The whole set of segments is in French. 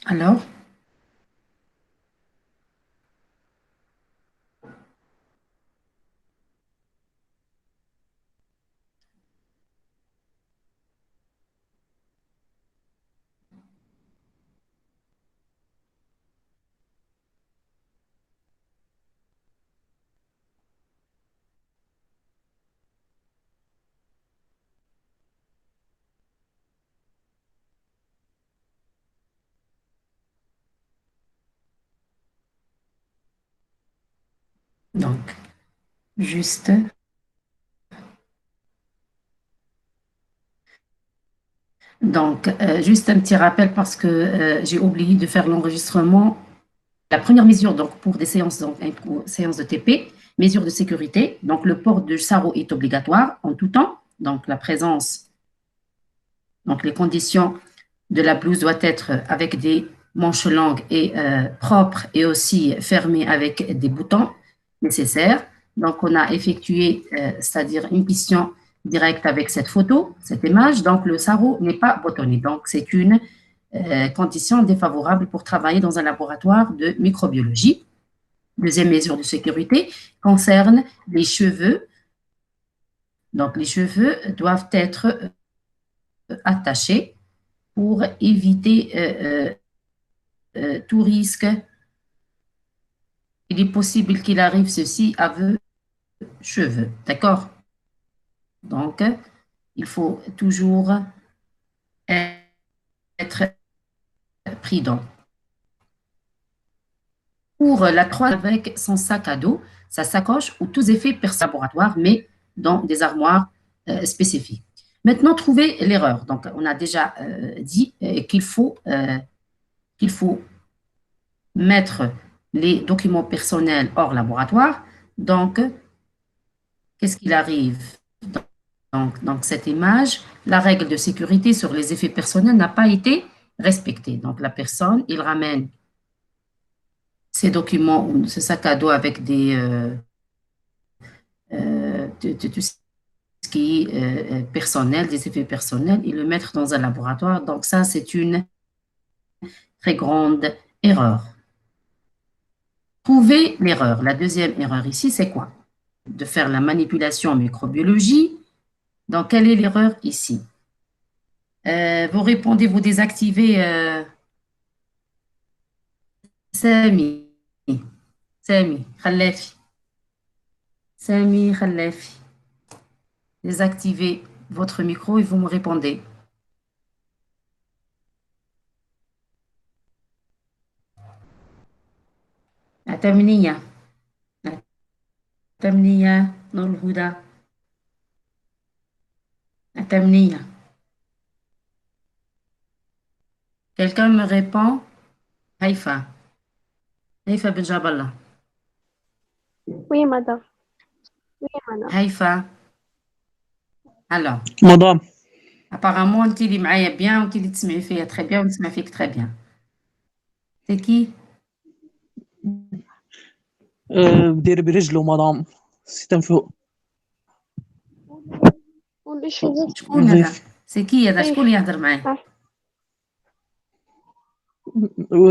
Alors, donc, juste, juste un petit rappel parce que j'ai oublié de faire l'enregistrement. La première mesure, donc, pour des séances, donc, pour séances de TP, mesure de sécurité. Donc, le port de sarrau est obligatoire en tout temps. Donc, la présence, donc, les conditions de la blouse doivent être avec des manches longues et propres et aussi fermées avec des boutons nécessaires. Donc, on a effectué, c'est-à-dire une mission directe avec cette photo, cette image. Donc, le sarrau n'est pas boutonné. Donc, c'est une condition défavorable pour travailler dans un laboratoire de microbiologie. Deuxième mesure de sécurité concerne les cheveux. Donc, les cheveux doivent être attachés pour éviter tout risque. Il est possible qu'il arrive ceci avec cheveux. D'accord? Donc, il faut toujours être prudent. Pour la troisième, avec son sac à dos, sa sacoche ou tous effets laboratoires, mais dans des armoires spécifiques. Maintenant, trouver l'erreur. Donc, on a déjà dit qu'il faut mettre les documents personnels hors laboratoire. Donc, qu'est-ce qu'il arrive donc, cette image, la règle de sécurité sur les effets personnels n'a pas été respectée. Donc, la personne, il ramène ses documents ou ce sac à dos avec tout ce qui est personnel, des effets personnels, et le mettre dans un laboratoire. Donc, ça, c'est une très grande erreur. Trouver l'erreur. La deuxième erreur ici, c'est quoi? De faire la manipulation en microbiologie. Donc, quelle est l'erreur ici? Vous répondez, vous désactivez Sami. Sami, Khalafi. Sami, Khalafi. Désactivez votre micro et vous me répondez. Atamniya. Atamniya, Nour Houda. Atamniya. Quelqu'un me répond? Haïfa. Haïfa Ben Jaballah. Oui, madame. Oui, madame. Haïfa. Alors, مدام apparemment, انت اللي معايا bien, وانت اللي تسمعي فيا très bien, ونسمع فيك très bien. C'est qui? بدير برجله مدام سيتم فوق قولي شو شكون هذا؟ ضيف C'est qui هذا؟ شكون اللي ضيف يهضر معايا؟ آه.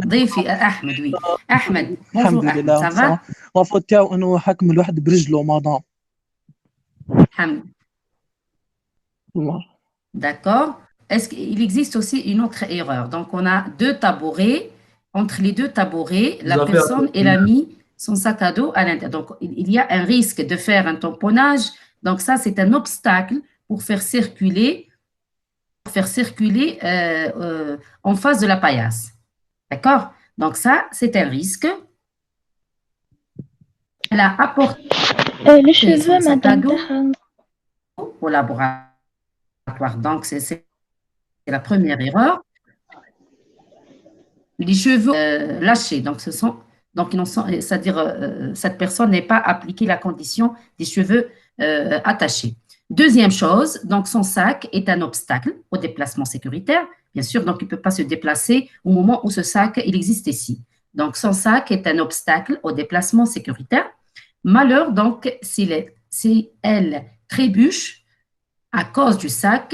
ضيفي أحمد وي. أحمد، الحمد bonjour أحمد، لله ça va؟ صح المفروض تاعو انه حكم الواحد برجله مدام حمد. الله. D'accord. Est-ce qu'il existe aussi une autre erreur? Donc, on a deux tabourets. Entre les deux tabourets, la personne, elle a mis son sac à dos à l'intérieur. Donc, il y a un risque de faire un tamponnage. Donc, ça, c'est un obstacle pour faire circuler en face de la paillasse. D'accord? Donc, ça, c'est un risque. Elle a apporté Les son cheveux, sac à madame dos Tahan. au laboratoire. Donc, c'est la première erreur. Les cheveux lâchés, donc c'est-à-dire cette personne n'est pas appliqué la condition des cheveux attachés. Deuxième chose, donc son sac est un obstacle au déplacement sécuritaire, bien sûr, donc il ne peut pas se déplacer au moment où ce sac il existe ici. Donc son sac est un obstacle au déplacement sécuritaire. Malheur donc si elle trébuche à cause du sac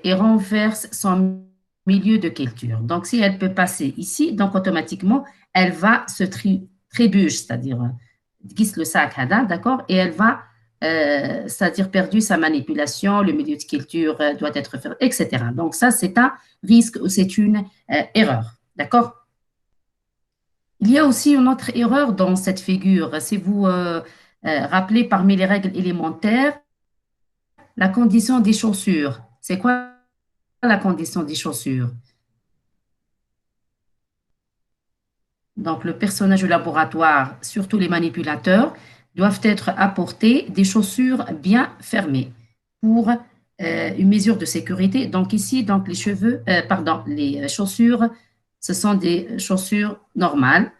et renverse son milieu de culture. Donc, si elle peut passer ici, donc automatiquement, elle va se trébuche, c'est-à-dire, glisse le sac, d'accord, et elle va, c'est-à-dire, perdu sa manipulation, le milieu de culture doit être fait, etc. Donc, ça, c'est un risque ou c'est une erreur, d'accord? Il y a aussi une autre erreur dans cette figure. Si vous rappelez parmi les règles élémentaires, la condition des chaussures. C'est quoi la condition des chaussures? Donc, le personnel du laboratoire, surtout les manipulateurs, doivent être apportés des chaussures bien fermées pour une mesure de sécurité. Donc, ici, donc, les chaussures, ce sont des chaussures normales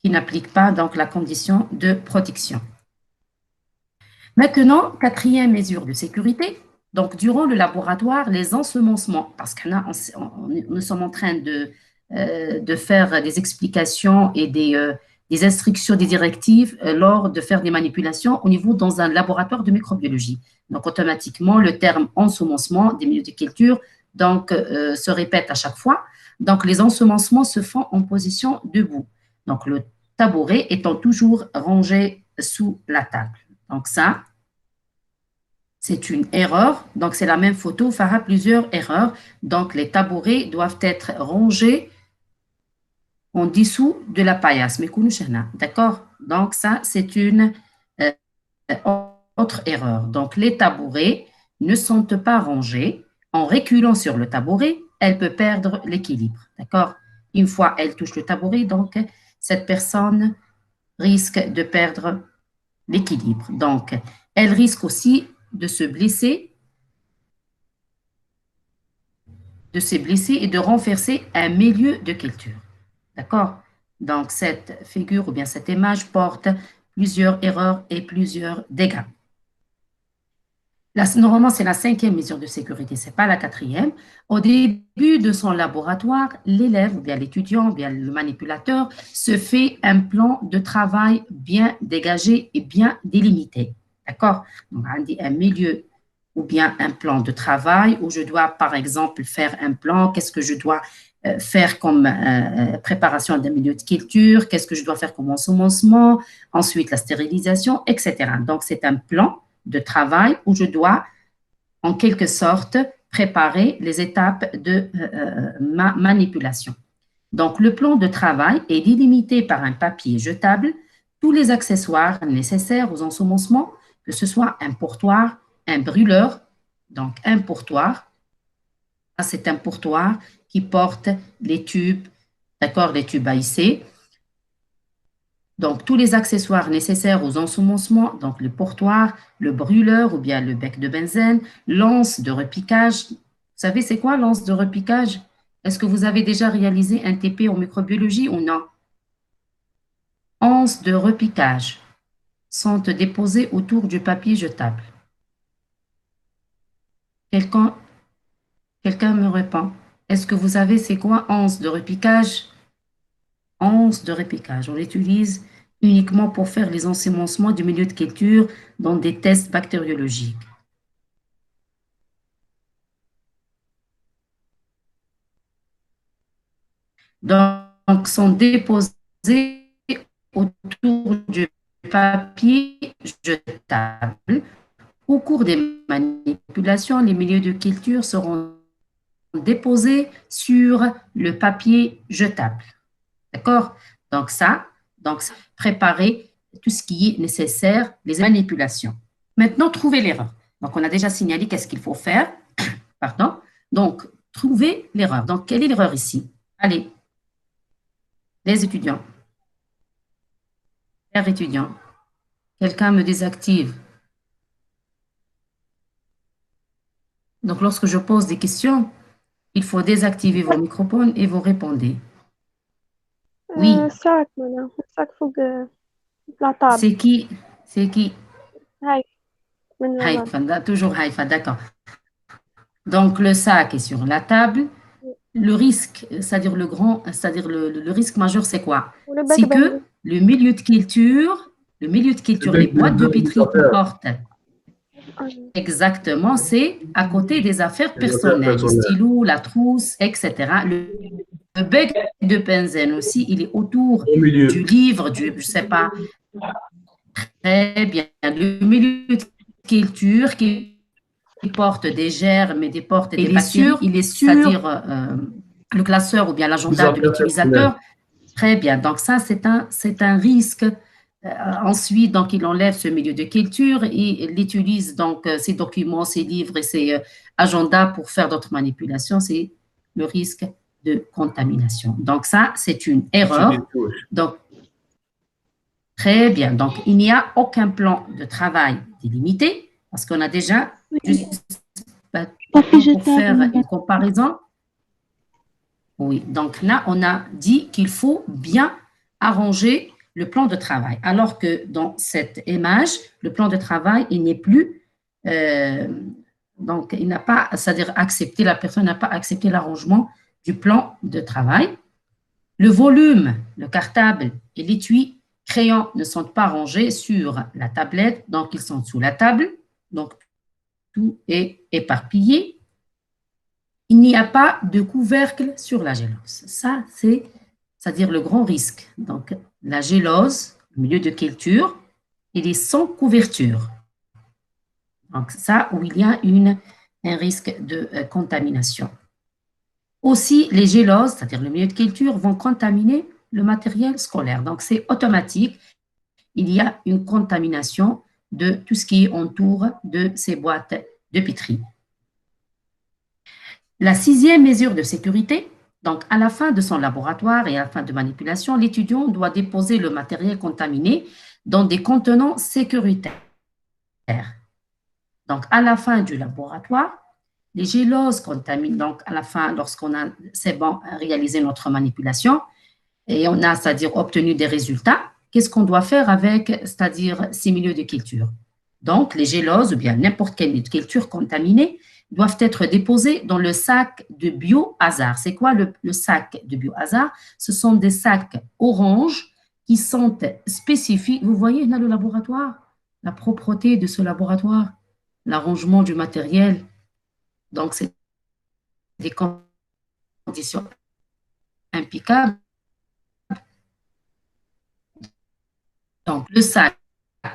qui n'appliquent pas donc, la condition de protection. Maintenant, quatrième mesure de sécurité. Donc, durant le laboratoire, les ensemencements, parce que nous sommes en train de faire des explications et des instructions, des directives lors de faire des manipulations au niveau dans un laboratoire de microbiologie. Donc, automatiquement, le terme ensemencement des milieux de culture donc, se répète à chaque fois. Donc, les ensemencements se font en position debout. Donc, le tabouret étant toujours rangé sous la table. Donc, ça, c'est une erreur. Donc, c'est la même photo, fera plusieurs erreurs. Donc, les tabourets doivent être rangés en dessous de la paillasse. D'accord? Donc, ça, c'est une autre erreur. Donc, les tabourets ne sont pas rangés. En reculant sur le tabouret, elle peut perdre l'équilibre. D'accord? Une fois elle touche le tabouret, donc, cette personne risque de perdre l'équilibre. Donc, elle risque aussi de se blesser et de renverser un milieu de culture. D'accord? Donc, cette figure ou bien cette image porte plusieurs erreurs et plusieurs dégâts. Normalement, c'est la cinquième mesure de sécurité, ce n'est pas la quatrième. Au début de son laboratoire, l'élève ou bien l'étudiant ou bien le manipulateur se fait un plan de travail bien dégagé et bien délimité. D'accord? Donc, un milieu ou bien un plan de travail où je dois, par exemple, faire un plan, qu'est-ce que je dois faire comme préparation d'un milieu de culture, qu'est-ce que je dois faire comme ensemencement, ensuite la stérilisation, etc. Donc, c'est un plan de travail où je dois, en quelque sorte, préparer les étapes de ma manipulation. Donc, le plan de travail est délimité par un papier jetable, tous les accessoires nécessaires aux ensemencements, que ce soit un pourtoir, un brûleur, donc un pourtoir. C'est un pourtoir qui porte les tubes, d'accord, les tubes AIC. Donc, tous les accessoires nécessaires aux ensemencements, donc le pourtoir, le brûleur ou bien le bec de benzène, l'anse de repiquage. Vous savez, c'est quoi l'anse de repiquage? Est-ce que vous avez déjà réalisé un TP en microbiologie ou non? Anses de repiquage sont déposées autour du papier jetable. Quelqu'un me répond. Est-ce que vous savez c'est quoi anse de repiquage? Anse de repiquage. On l'utilise uniquement pour faire les ensemencements du milieu de culture dans des tests bactériologiques. Donc, sont déposés autour du papier jetable. Au cours des manipulations, les milieux de culture seront déposés sur le papier jetable. D'accord? Donc, préparer tout ce qui est nécessaire, les manipulations. Maintenant, trouver l'erreur. Donc, on a déjà signalé qu'est-ce qu'il faut faire. Pardon. Donc, trouver l'erreur. Donc, quelle est l'erreur ici? Allez, les étudiants. Chers étudiants, quelqu'un me désactive. Donc, lorsque je pose des questions, il faut désactiver vos microphones et vous répondez. Oui. الساك مانا الساك فوق la table. C'est qui? C'est qui? Haïfa. Haïfa, toujours Haïfa, d'accord. Donc, le sac est sur la table. Le risque, c'est-à-dire le risque majeur, c'est quoi? C'est que le milieu de culture, les boîtes de pétri qui portent Exactement, c'est à côté des affaires personnelles, le stylo, la trousse, etc. Le bec de benzène aussi, il est autour du livre, je ne sais pas, très bien, le milieu de culture qui porte des germes et des portes des bactéries, il est sûr, c'est-à-dire le classeur ou bien l'agenda de l'utilisateur. Très bien, donc ça, c'est un risque. Ensuite, donc, il enlève ce milieu de culture et il utilise donc ses documents, ses livres et ses agendas pour faire d'autres manipulations. C'est le risque de contamination. Donc, ça, c'est une erreur. Donc, très bien. Donc, il n'y a aucun plan de travail délimité parce qu'on a déjà, juste pour faire une comparaison. Oui, donc là, on a dit qu'il faut bien arranger le plan de travail, alors que dans cette image, le plan de travail, il n'est plus, donc il n'a pas, c'est-à-dire accepté, la personne n'a pas accepté l'arrangement du plan de travail. Le volume, le cartable et l'étui crayon ne sont pas rangés sur la tablette, donc ils sont sous la table, donc tout est éparpillé. Il n'y a pas de couvercle sur la gélose. Ça, c'est-à-dire le grand risque. Donc, la gélose, le milieu de culture, il est sans couverture. Donc, ça, où il y a un risque de contamination. Aussi, les géloses, c'est-à-dire le milieu de culture, vont contaminer le matériel scolaire. Donc, c'est automatique. Il y a une contamination de tout ce qui entoure de ces boîtes de pétri. La 6e mesure de sécurité, donc à la fin de son laboratoire et à la fin de manipulation, l'étudiant doit déposer le matériel contaminé dans des contenants sécuritaires. Donc à la fin du laboratoire, les géloses contaminent, donc à la fin, lorsqu'on a, c'est bon, réalisé notre manipulation et on a, c'est-à-dire obtenu des résultats, qu'est-ce qu'on doit faire avec, c'est-à-dire ces milieux de culture? Donc les géloses ou bien n'importe quelle milieu de culture contaminée doivent être déposés dans le sac de biohazard. C'est quoi le sac de biohazard? Ce sont des sacs orange qui sont spécifiques. Vous voyez là le laboratoire, la propreté de ce laboratoire, l'arrangement du matériel. Donc, c'est des conditions impeccables. Donc, le sac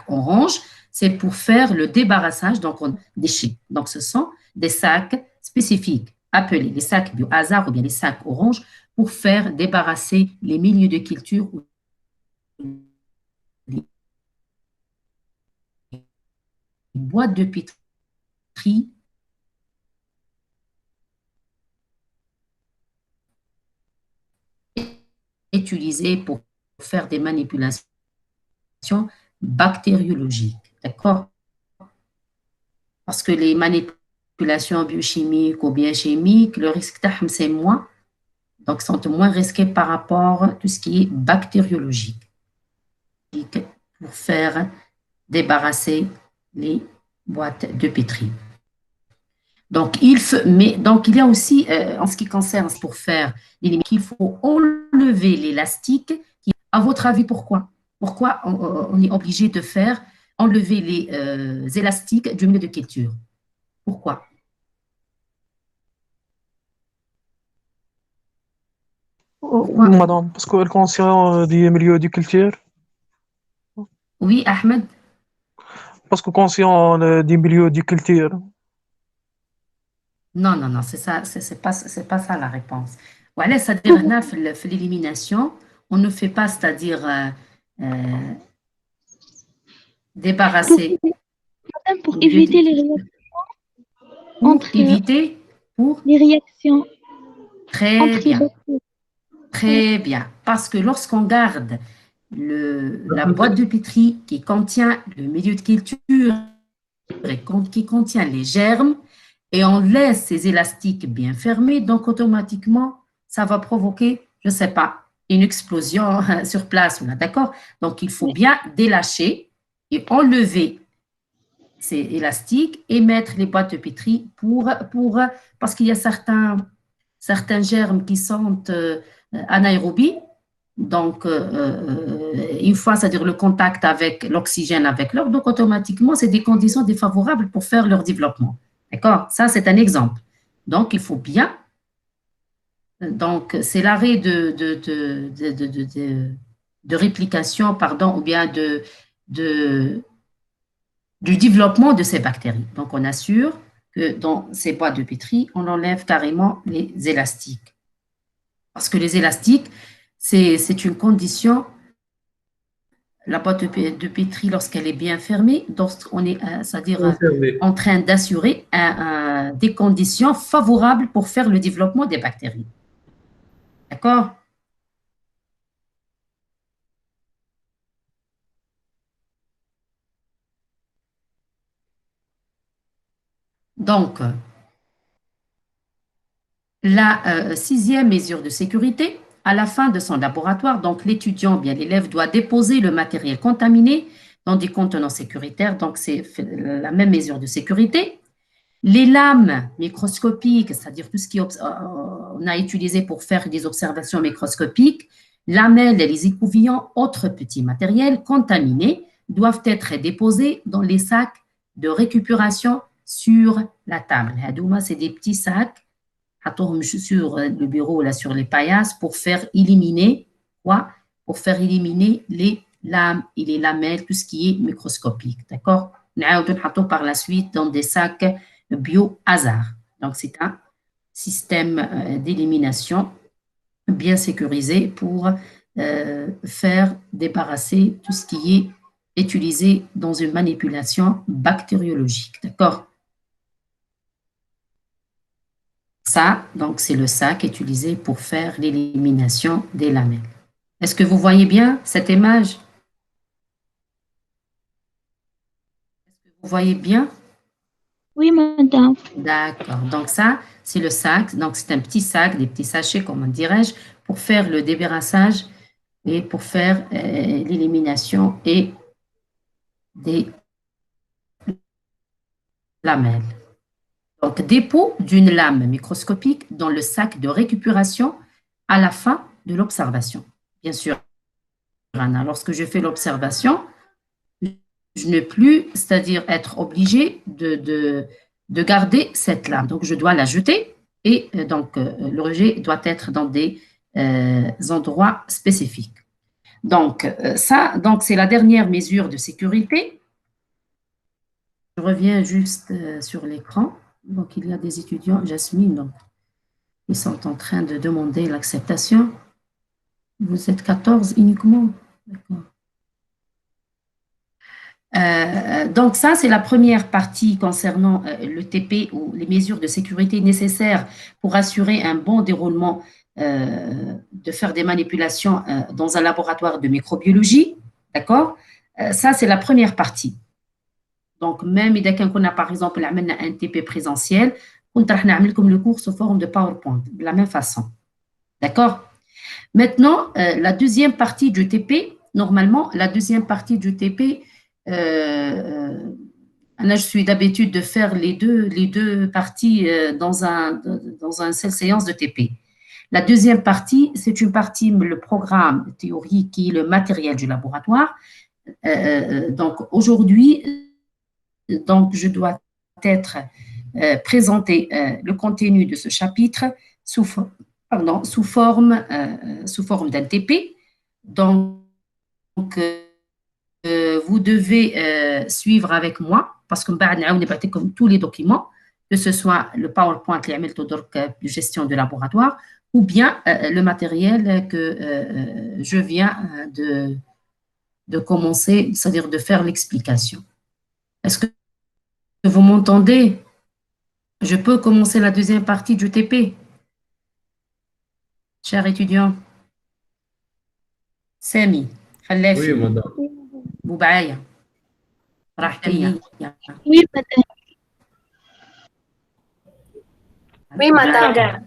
orange, c'est pour faire le débarrassage donc on déchets. Donc, ce sont des sacs spécifiques appelés les sacs biohazard ou bien les sacs orange pour faire débarrasser les milieux de culture ou les boîtes de pétri utilisées pour faire des manipulations bactériologiques. D'accord? Parce que les manipulations biochimiques ou bien chimiques, le risque c'est moins, donc sont moins risqués par rapport à tout ce qui est bactériologique pour faire débarrasser les boîtes de pétri. Donc, il y a aussi, en ce qui concerne pour faire l'élimination, il faut enlever l'élastique. À votre avis, pourquoi? Pourquoi on est obligé de faire enlever les élastiques du milieu de culture? Pourquoi? Madame, parce qu'elle contient des milieux de culture. Oui, Ahmed? Parce que contient des milieux de culture. Non, non, non, c'est ça, c'est pas ça la réponse. Voilà, c'est-à-dire, l'élimination, on ne fait pas, c'est-à-dire débarrasser. Pour éviter les réactions. Pour éviter, pour les réactions. Très bien. Très bien. Parce que lorsqu'on garde la boîte de pétri qui contient le milieu de culture et qui contient les germes, et on laisse ces élastiques bien fermés, donc automatiquement, ça va provoquer, je ne sais pas, une explosion sur place. D'accord? Donc, il faut bien délâcher et enlever ces élastiques et mettre les boîtes de pétri parce qu'il y a certains germes qui sont anaérobies. Donc, une fois, c'est-à-dire le contact avec l'oxygène avec l'eau, donc automatiquement, c'est des conditions défavorables pour faire leur développement. D'accord? Ça, c'est un exemple. Donc, il faut bien. Donc, c'est l'arrêt de réplication, pardon, ou bien du développement de ces bactéries. Donc, on assure que dans ces boîtes de pétri, on enlève carrément les élastiques. Parce que les élastiques, c'est une condition. La boîte de pétri, lorsqu'elle est bien fermée, on est, c'est-à-dire Confirmé. en train d'assurer des conditions favorables pour faire le développement des bactéries. D'accord? Donc, la sixième mesure de sécurité, à la fin de son laboratoire, donc l'étudiant, bien l'élève, doit déposer le matériel contaminé dans des contenants sécuritaires. Donc, c'est la même mesure de sécurité. Les lames microscopiques, c'est-à-dire tout ce qu'on a utilisé pour faire des observations microscopiques, lamelles et les écouvillons, autres petits matériels contaminés, doivent être déposés dans les sacs de récupération sur la table. C'est des petits sacs sur le bureau, là, sur les paillasses, pour faire éliminer quoi? Pour faire éliminer les lames et les lamelles, tout ce qui est microscopique. D'accord? Par la suite dans des sacs bio-hasard. Donc, c'est un système d'élimination bien sécurisé pour faire débarrasser tout ce qui est utilisé dans une manipulation bactériologique. D'accord? Ça, donc, c'est le sac utilisé pour faire l'élimination des lamelles. Est-ce que vous voyez bien cette image? Est-ce que vous voyez bien? Oui, madame. D'accord. Donc, ça, c'est le sac. Donc, c'est un petit sac, des petits sachets, comment dirais-je, pour faire le débarrassage et pour faire l'élimination et des lamelles. Donc, dépôt d'une lame microscopique dans le sac de récupération à la fin de l'observation. Bien sûr, Anna, lorsque je fais l'observation, je ne plus, c'est-à-dire être obligé de garder cette lame. Donc, je dois la jeter et donc le rejet doit être dans des endroits spécifiques. Donc, ça, donc c'est la dernière mesure de sécurité. Je reviens juste sur l'écran. Donc, il y a des étudiants, Jasmine, donc, ils sont en train de demander l'acceptation. Vous êtes 14 uniquement? D'accord. Donc ça, c'est la première partie concernant le TP ou les mesures de sécurité nécessaires pour assurer un bon déroulement de faire des manipulations dans un laboratoire de microbiologie. D'accord? Ça, c'est la première partie. Donc, même si on a par exemple un TP présentiel, on va faire comme le cours sous forme de PowerPoint, de la même façon. D'accord? Maintenant, la deuxième partie du TP, normalement, la deuxième partie du TP, là, je suis d'habitude de faire les deux parties dans une seule séance de TP. La deuxième partie, c'est une partie, le programme théorique qui est le matériel du laboratoire. Donc, aujourd'hui, donc, je dois présenter le contenu de ce chapitre sous forme d'un TP. Donc, vous devez suivre avec moi parce que comme tous les documents, que ce soit le PowerPoint de gestion de laboratoire ou bien le matériel que je viens de commencer, c'est-à-dire de faire l'explication. Est-ce que vous m'entendez? Je peux commencer la deuxième partie du TP. Chers étudiants. Sami, Oui, madame. Oui, Rahtiya. Oui, madame. Oui, madame.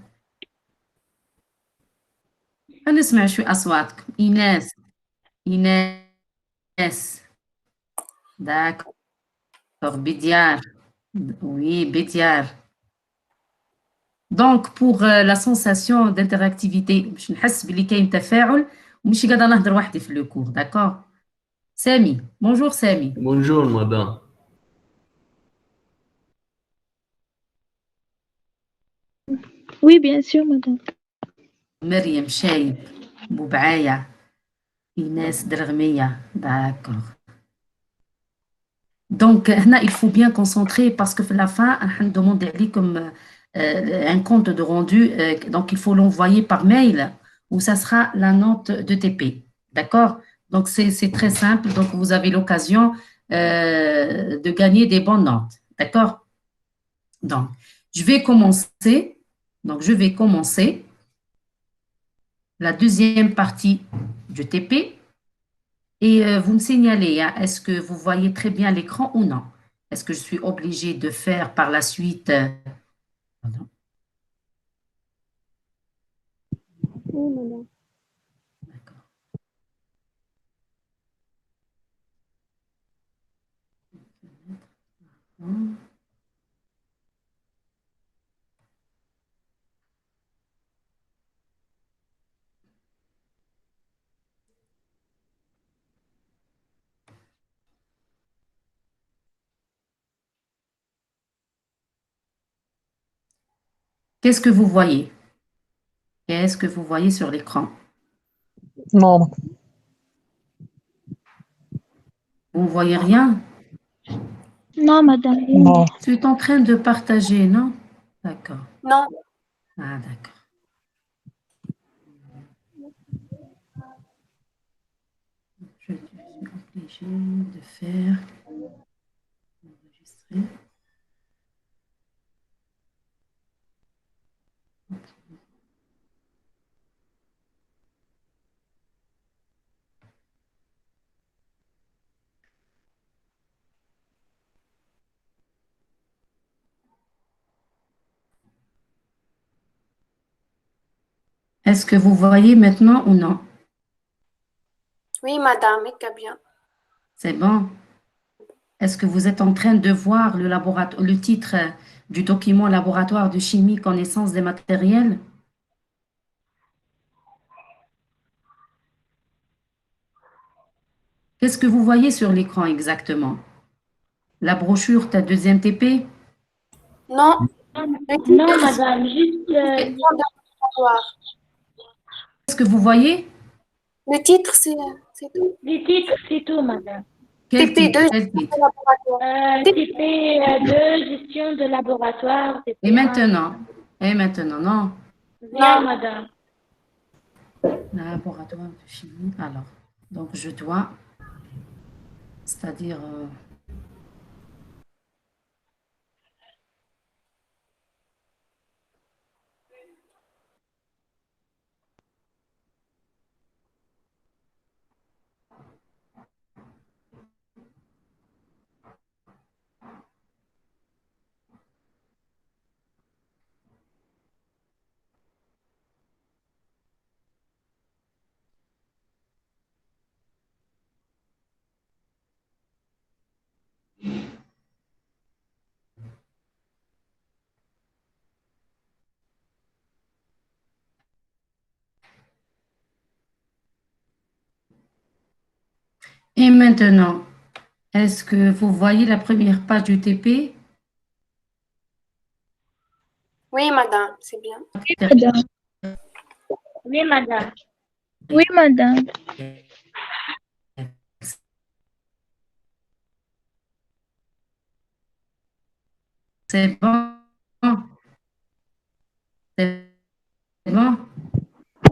هنسمع شوي أصواتكم. إيناس. D'accord. Bidiar. Oui, Bidiar. Donc, pour la sensation d'interactivité, je نحس بلي كاين تفاعل مش قاعدة نهضر وحدي في لو كور. D'accord. Samy. Bonjour Samy. Bonjour, madame. Oui, bien sûr, madame. مريم شايب بوبعاية إيناس درغمية. D'accord. Donc, il faut bien concentrer parce que à la fin, on demande comme un compte de rendu. Donc, il faut l'envoyer par mail où ça sera la note de TP. D'accord? Donc, c'est très simple. Donc, vous avez l'occasion de gagner des bonnes notes. D'accord? Donc, je vais commencer. Donc, je vais commencer la deuxième partie du TP. Et vous me signalez, hein, est-ce que vous voyez très bien l'écran ou non? Est-ce que je suis obligée de faire par la suite pardon. Oui, madame. D'accord. Qu'est-ce que vous voyez? Qu'est-ce que vous voyez sur l'écran? Non, Vous ne voyez rien? Non, madame. non. Je suis en train de partager, non? D'accord. Non. Ah, d'accord. Je suis obligée de faire enregistrer. Est-ce que vous voyez maintenant ou non? Oui, madame, et bien. C'est bon. Est-ce que vous êtes en train de voir le titre du document laboratoire de chimie connaissance des matériels? Qu'est-ce que vous voyez sur l'écran exactement? La brochure, ta deuxième TP? Non. Non, madame, juste Qu'est-ce que vous voyez? Le titre, c'est tout. les titres, c'est tout, madame. Quel titre? TP2, Quel titre? TP2, gestion de laboratoire. Et maintenant? Et maintenant, non? Non, madame. Laboratoire de chimie. Alors, donc je dois, c'est-à-dire... Et maintenant, est-ce que vous voyez la première page du TP? Oui, madame, c'est bien. Madame. Oui, madame. Oui, madame. C'est bon? C'est bon?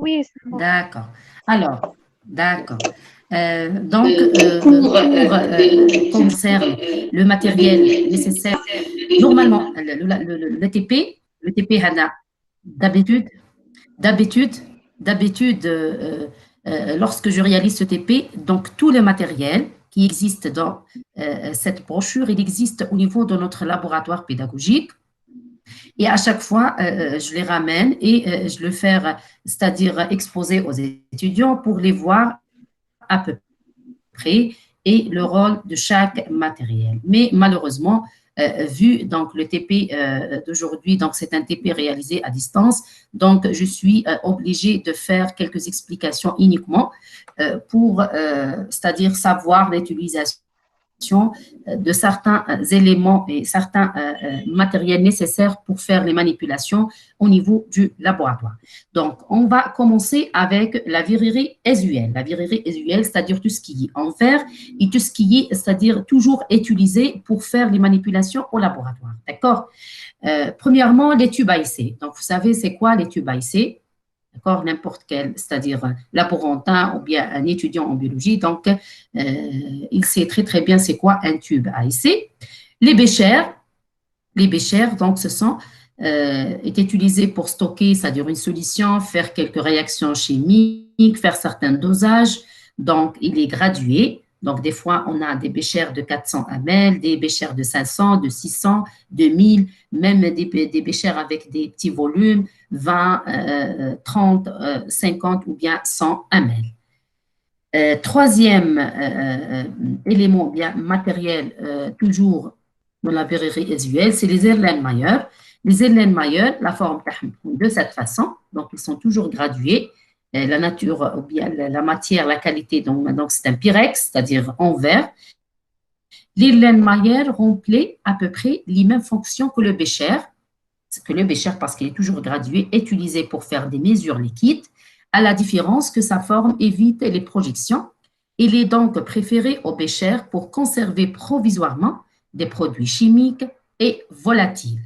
Oui, c'est bon. D'accord. Alors, d'accord. Donc, concerne le matériel nécessaire, normalement, le TP, Hana, d'habitude, lorsque je réalise ce TP, donc tout le matériel qui existe dans cette brochure, il existe au niveau de notre laboratoire pédagogique. Et à chaque fois, je les ramène et je le fais, c'est-à-dire exposer aux étudiants pour les voir à peu près et le rôle de chaque matériel. Mais malheureusement, vu donc le TP d'aujourd'hui, donc c'est un TP réalisé à distance, donc je suis obligée de faire quelques explications uniquement pour, c'est-à-dire savoir l'utilisation de certains éléments et certains matériels nécessaires pour faire les manipulations au niveau du laboratoire. Donc, on va commencer avec la verrerie usuelle. La verrerie usuelle, c'est-à-dire tout ce qui est en verre et tout ce qui est, c'est-à-dire toujours utilisé pour faire les manipulations au laboratoire. D'accord? Premièrement, les tubes à essai. Donc, vous savez, c'est quoi les tubes à essai? D'accord, n'importe quel, c'est-à-dire laborantin ou bien un étudiant en biologie, donc il sait très très bien c'est quoi un tube à essai. Les béchères, donc ce sont est utilisé pour stocker, c'est-à-dire une solution, faire quelques réactions chimiques, faire certains dosages, donc il est gradué. Donc, des fois, on a des béchères de 400 ml, des béchères de 500, de 600, de 1000, même des béchères avec des petits volumes, 20, 30, 50 ou bien 100 ml. Troisième élément bien matériel, toujours dans la verrerie usuelle, c'est les Erlenmeyer. Les Erlenmeyer, la forme de cette façon, donc ils sont toujours gradués. La nature ou bien la matière, la qualité, donc c'est un pyrex, c'est-à-dire en verre. L'Erlenmeyer remplit à peu près les mêmes fonctions que le bécher, parce qu'il est toujours gradué, utilisé pour faire des mesures liquides, à la différence que sa forme évite les projections. Il est donc préféré au bécher pour conserver provisoirement des produits chimiques et volatiles.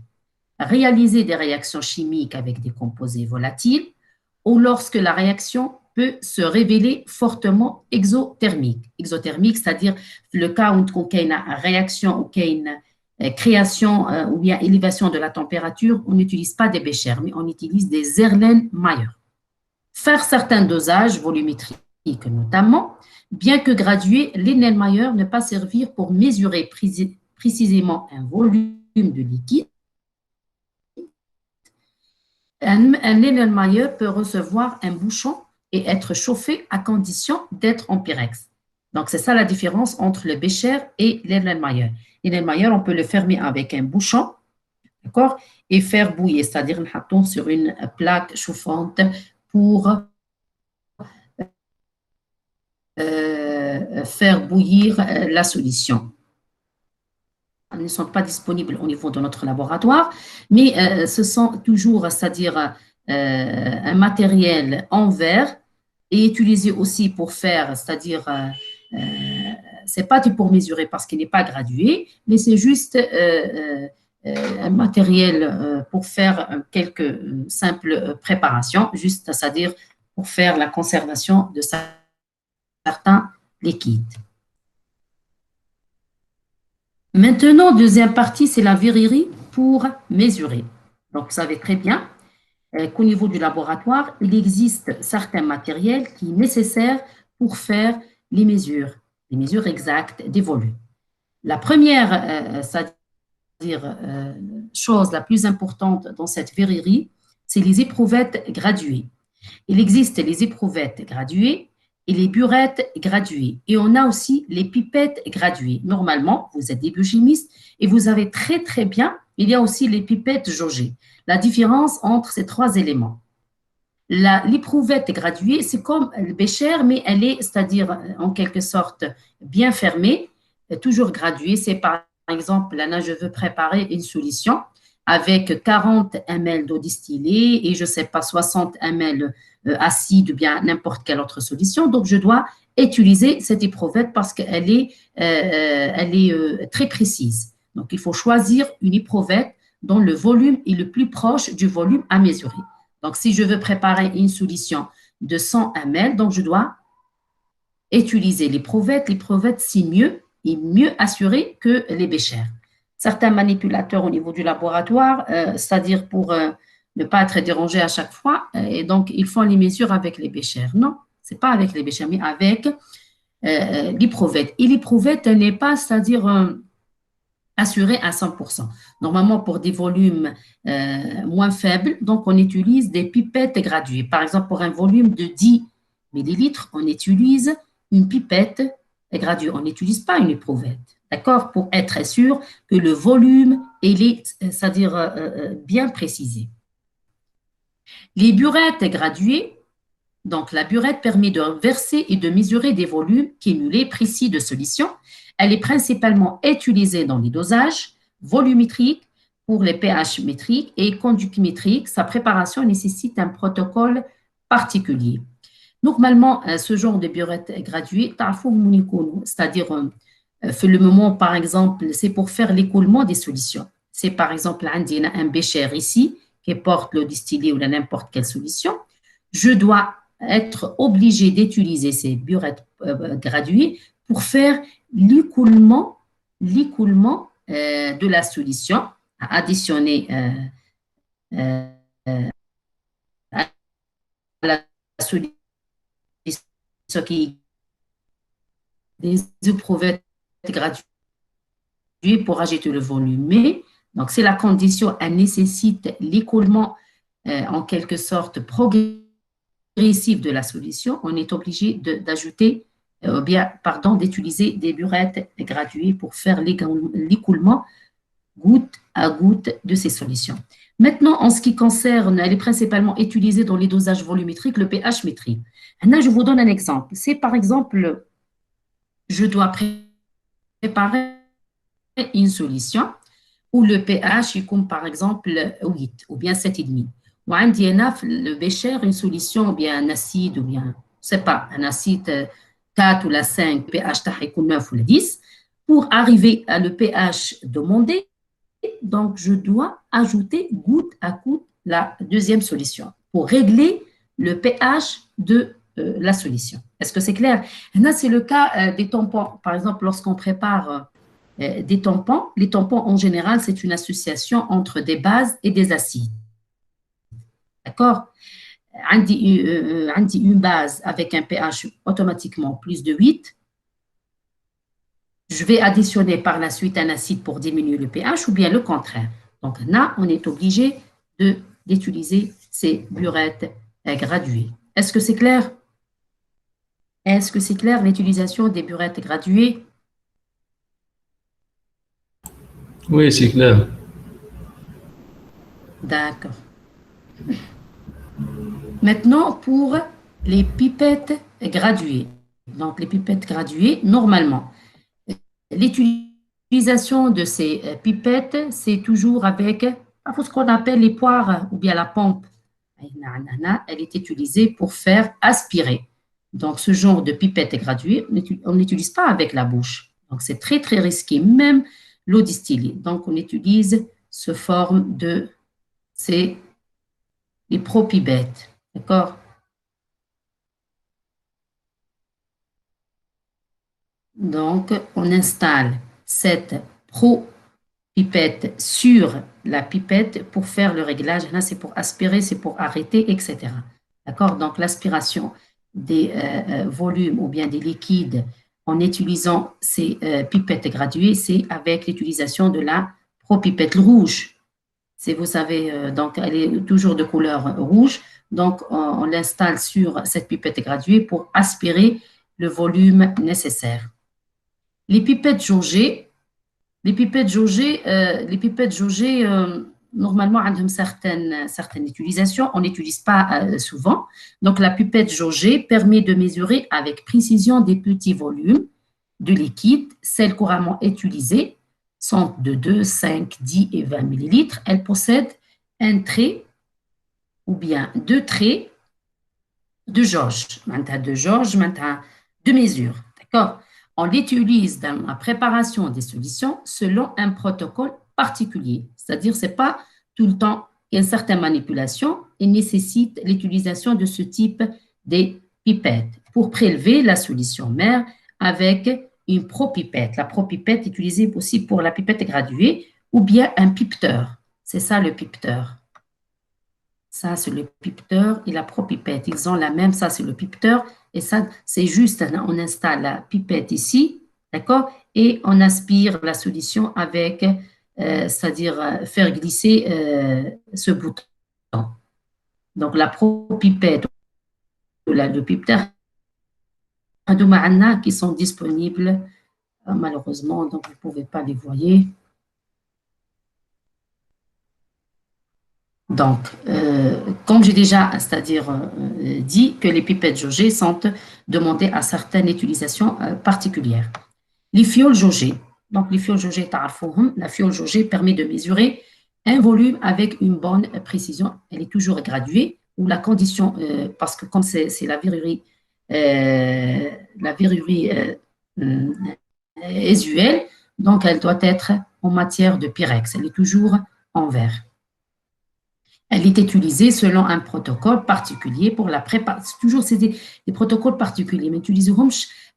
Réaliser des réactions chimiques avec des composés volatiles, ou lorsque la réaction peut se révéler fortement exothermique. Exothermique, c'est-à-dire le cas où il y a une réaction ou qu'il y a une création ou bien élévation de la température, on n'utilise pas des béchers, mais on utilise des Erlenmeyer. Faire certains dosages volumétriques notamment, bien que gradués, l'Erlenmeyer ne pas servir pour mesurer précisément un volume de liquide. Un Erlenmeyer peut recevoir un bouchon et être chauffé à condition d'être en pyrex. Donc, c'est ça la différence entre le bécher et l'Erlenmeyer. L'Erlenmeyer, on peut le fermer avec un bouchon, d'accord, et faire bouillir, c'est-à-dire le haton sur une plaque chauffante pour faire bouillir la solution. Ils ne sont pas disponibles au niveau de notre laboratoire, mais ce sont toujours, c'est-à-dire un matériel en verre et utilisé aussi pour faire, c'est-à-dire, c'est pas pour mesurer parce qu'il n'est pas gradué, mais c'est juste un matériel pour faire quelques simples préparations, juste, c'est-à-dire pour faire la conservation de certains liquides. Maintenant, deuxième partie, c'est la verrerie pour mesurer. Donc, vous savez très bien qu'au niveau du laboratoire, il existe certains matériels qui sont nécessaires pour faire les mesures exactes des volumes. La première, c'est-à-dire chose la plus importante dans cette verrerie, c'est les éprouvettes graduées. Il existe les éprouvettes graduées et les burettes graduées. Et on a aussi les pipettes graduées. Normalement, vous êtes des biochimistes et vous avez très, très bien, il y a aussi les pipettes jaugées. La différence entre ces trois éléments. L'éprouvette graduée, c'est comme le bécher, mais elle est, c'est-à-dire en quelque sorte, bien fermée, toujours graduée. C'est par exemple, là, je veux préparer une solution avec 40 ml d'eau distillée et je ne sais pas, 60 ml acide ou bien n'importe quelle autre solution. Donc, je dois utiliser cette éprouvette parce qu'elle est, très précise. Donc, il faut choisir une éprouvette dont le volume est le plus proche du volume à mesurer. Donc, si je veux préparer une solution de 100 ml, donc je dois utiliser l'éprouvette. L'éprouvette, c'est mieux et mieux assurée que les béchers. Certains manipulateurs au niveau du laboratoire, c'est-à-dire pour ne pas être dérangé à chaque fois, et donc ils font les mesures avec les béchers. Non, ce n'est pas avec les béchers, mais avec l'éprouvette. Et l'éprouvette n'est pas, c'est-à-dire assurée à 100%. Normalement, pour des volumes moins faibles, donc on utilise des pipettes graduées. Par exemple, pour un volume de 10 millilitres, on utilise une pipette graduée. On n'utilise pas une éprouvette. d'accord, pour être sûr que le volume c'est-à-dire bien précisé. Les burettes graduées, donc la burette permet de verser et de mesurer des volumes cumulés précis de solution. Elle est principalement utilisée dans les dosages volumétriques pour les pH métriques et conductimétriques. Sa préparation nécessite un protocole particulier. Normalement, ce genre de burette graduée, c'est-à-dire le moment, par exemple, c'est pour faire l'écoulement des solutions. C'est par exemple un bécher ici qui porte le distillé ou n'importe quelle solution. Je dois être obligé d'utiliser ces burettes graduées pour faire l'écoulement de la solution, additionner à la solution qui des éprouvettes graduées pour ajouter le volume. Mais, donc, c'est la condition, elle nécessite l'écoulement en quelque sorte progressif de la solution. On est obligé d'ajouter, d'utiliser des burettes graduées pour faire l'écoulement goutte à goutte de ces solutions. Maintenant, en ce qui concerne, elle est principalement utilisée dans les dosages volumétriques, le pH métrique. Là, je vous donne un exemple. C'est par exemple, je dois préparer une solution où le pH est comme par exemple 8 ou bien 7,5. Ou le bécher, une solution ou bien un acide ou bien, je ne sais pas, un acide 4 ou la 5, pH 9 ou 10. Pour arriver à le pH demandé, donc je dois ajouter goutte à goutte la deuxième solution pour régler le pH de la solution. Est-ce que c'est clair? Là, c'est le cas des tampons. Par exemple, lorsqu'on prépare des tampons, les tampons en général, c'est une association entre des bases et des acides. D'accord? Une base avec un pH automatiquement plus de 8. Je vais additionner par la suite un acide pour diminuer le pH ou bien le contraire. Donc là, on est obligé d'utiliser ces burettes graduées. Est-ce que c'est clair? Est-ce que c'est clair l'utilisation des burettes graduées? Oui, c'est clair. D'accord. Maintenant, pour les pipettes graduées. Donc, les pipettes graduées, normalement, l'utilisation de ces pipettes, c'est toujours avec ce qu'on appelle les poires ou bien la pompe. Elle est utilisée pour faire aspirer. Donc, ce genre de pipette graduée, on n'utilise pas avec la bouche. Donc, c'est très, très risqué, même l'eau distillée. Donc, on utilise ce forme de, c'est les propipettes. D'accord? Donc, on installe cette propipette sur la pipette pour faire le réglage. Là, c'est pour aspirer, c'est pour arrêter, etc. D'accord? Donc, l'aspiration des volumes ou bien des liquides en utilisant ces pipettes graduées, c'est avec l'utilisation de la propipette rouge. Vous savez, donc, elle est toujours de couleur rouge. Donc, on l'installe sur cette pipette graduée pour aspirer le volume nécessaire. Les pipettes jaugées, normalement, ont une certaine utilisation. On n'utilise pas souvent. Donc, la pipette jaugée permet de mesurer avec précision des petits volumes de liquide. Celles couramment utilisées sont de 2, 5, 10 et 20 millilitres. Elles possèdent un trait ou bien deux traits de jauge. De mesure. D'accord? On l'utilise dans la préparation des solutions selon un protocole particulier. C'est-à-dire, ce n'est pas tout le temps qu'il y a une certaine manipulation et nécessite l'utilisation de ce type de pipettes pour prélever la solution mère avec une propipette. La propipette est utilisée aussi pour la pipette graduée ou bien un pipeteur. C'est ça le pipeteur. Ça, c'est le pipeteur et la propipette. Ils ont la même, ça, c'est le pipeteur. Et ça, c'est juste, on installe la pipette ici, d'accord? Et on aspire la solution avec, c'est-à-dire faire glisser ce bouton. Donc, la propipette, le pipeteur, qui sont disponibles Malheureusement, donc vous ne pouvez pas les voir. Donc, comme j'ai déjà, c'est-à-dire dit que les pipettes jaugées sont demandées à certaines utilisations particulières. Les fioles jaugées. Donc, les fioles jaugées, la fiole jaugée permet de mesurer un volume avec une bonne précision. Elle est toujours graduée, ou la condition, parce que comme c'est la verrurie usuelle, donc elle doit être en matière de pyrex. Elle est toujours en verre. Elle est utilisée selon un protocole particulier pour la préparation. Toujours, c'est des protocoles particuliers, mais